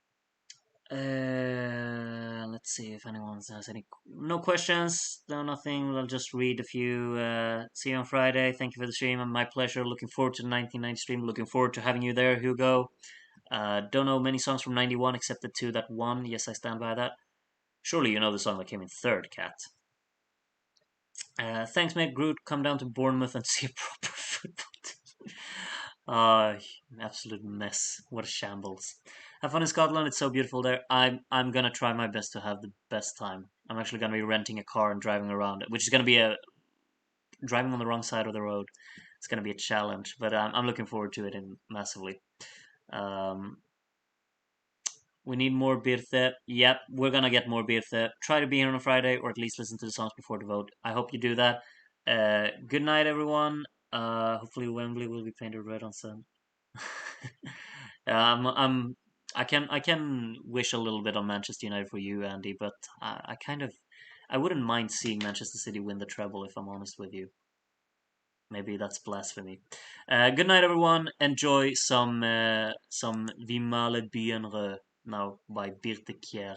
Let's see if anyone has any no questions, no nothing. I'll just read a few. See you on Friday. Thank you for the stream. And my pleasure. Looking forward to the 1990 stream. Looking forward to having you there, Hugo. Don't know many songs from 91 except the two that won. Yes, I stand by that. Surely you know the song that came in third, Cat. Thanks, mate. Groot, come down to Bournemouth and see a proper football team. Uh, Absolute mess. What a shambles. Have fun in Scotland. It's so beautiful there. I'm gonna try my best to have the best time. I'm actually gonna be renting a car and driving around, which is gonna be a driving on the wrong side of the road. It's gonna be a challenge, but I'm looking forward to it massively. Um, we need more Birte. Yep, we're gonna get more Birte. Try to be here on a Friday, or at least listen to the songs before the vote. I hope you do that. Good night, everyone. Hopefully Wembley will be painted red on Sun. I'm I can wish a little bit on Manchester United for you, Andy, but I kind of I wouldn't mind seeing Manchester City win the treble if I'm honest with you. Maybe that's blasphemy. Good night, everyone. Enjoy some Vi male bienre now by Birte Kjær.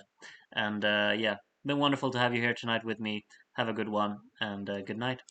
And yeah, been wonderful to have you here tonight with me. Have a good one and good night.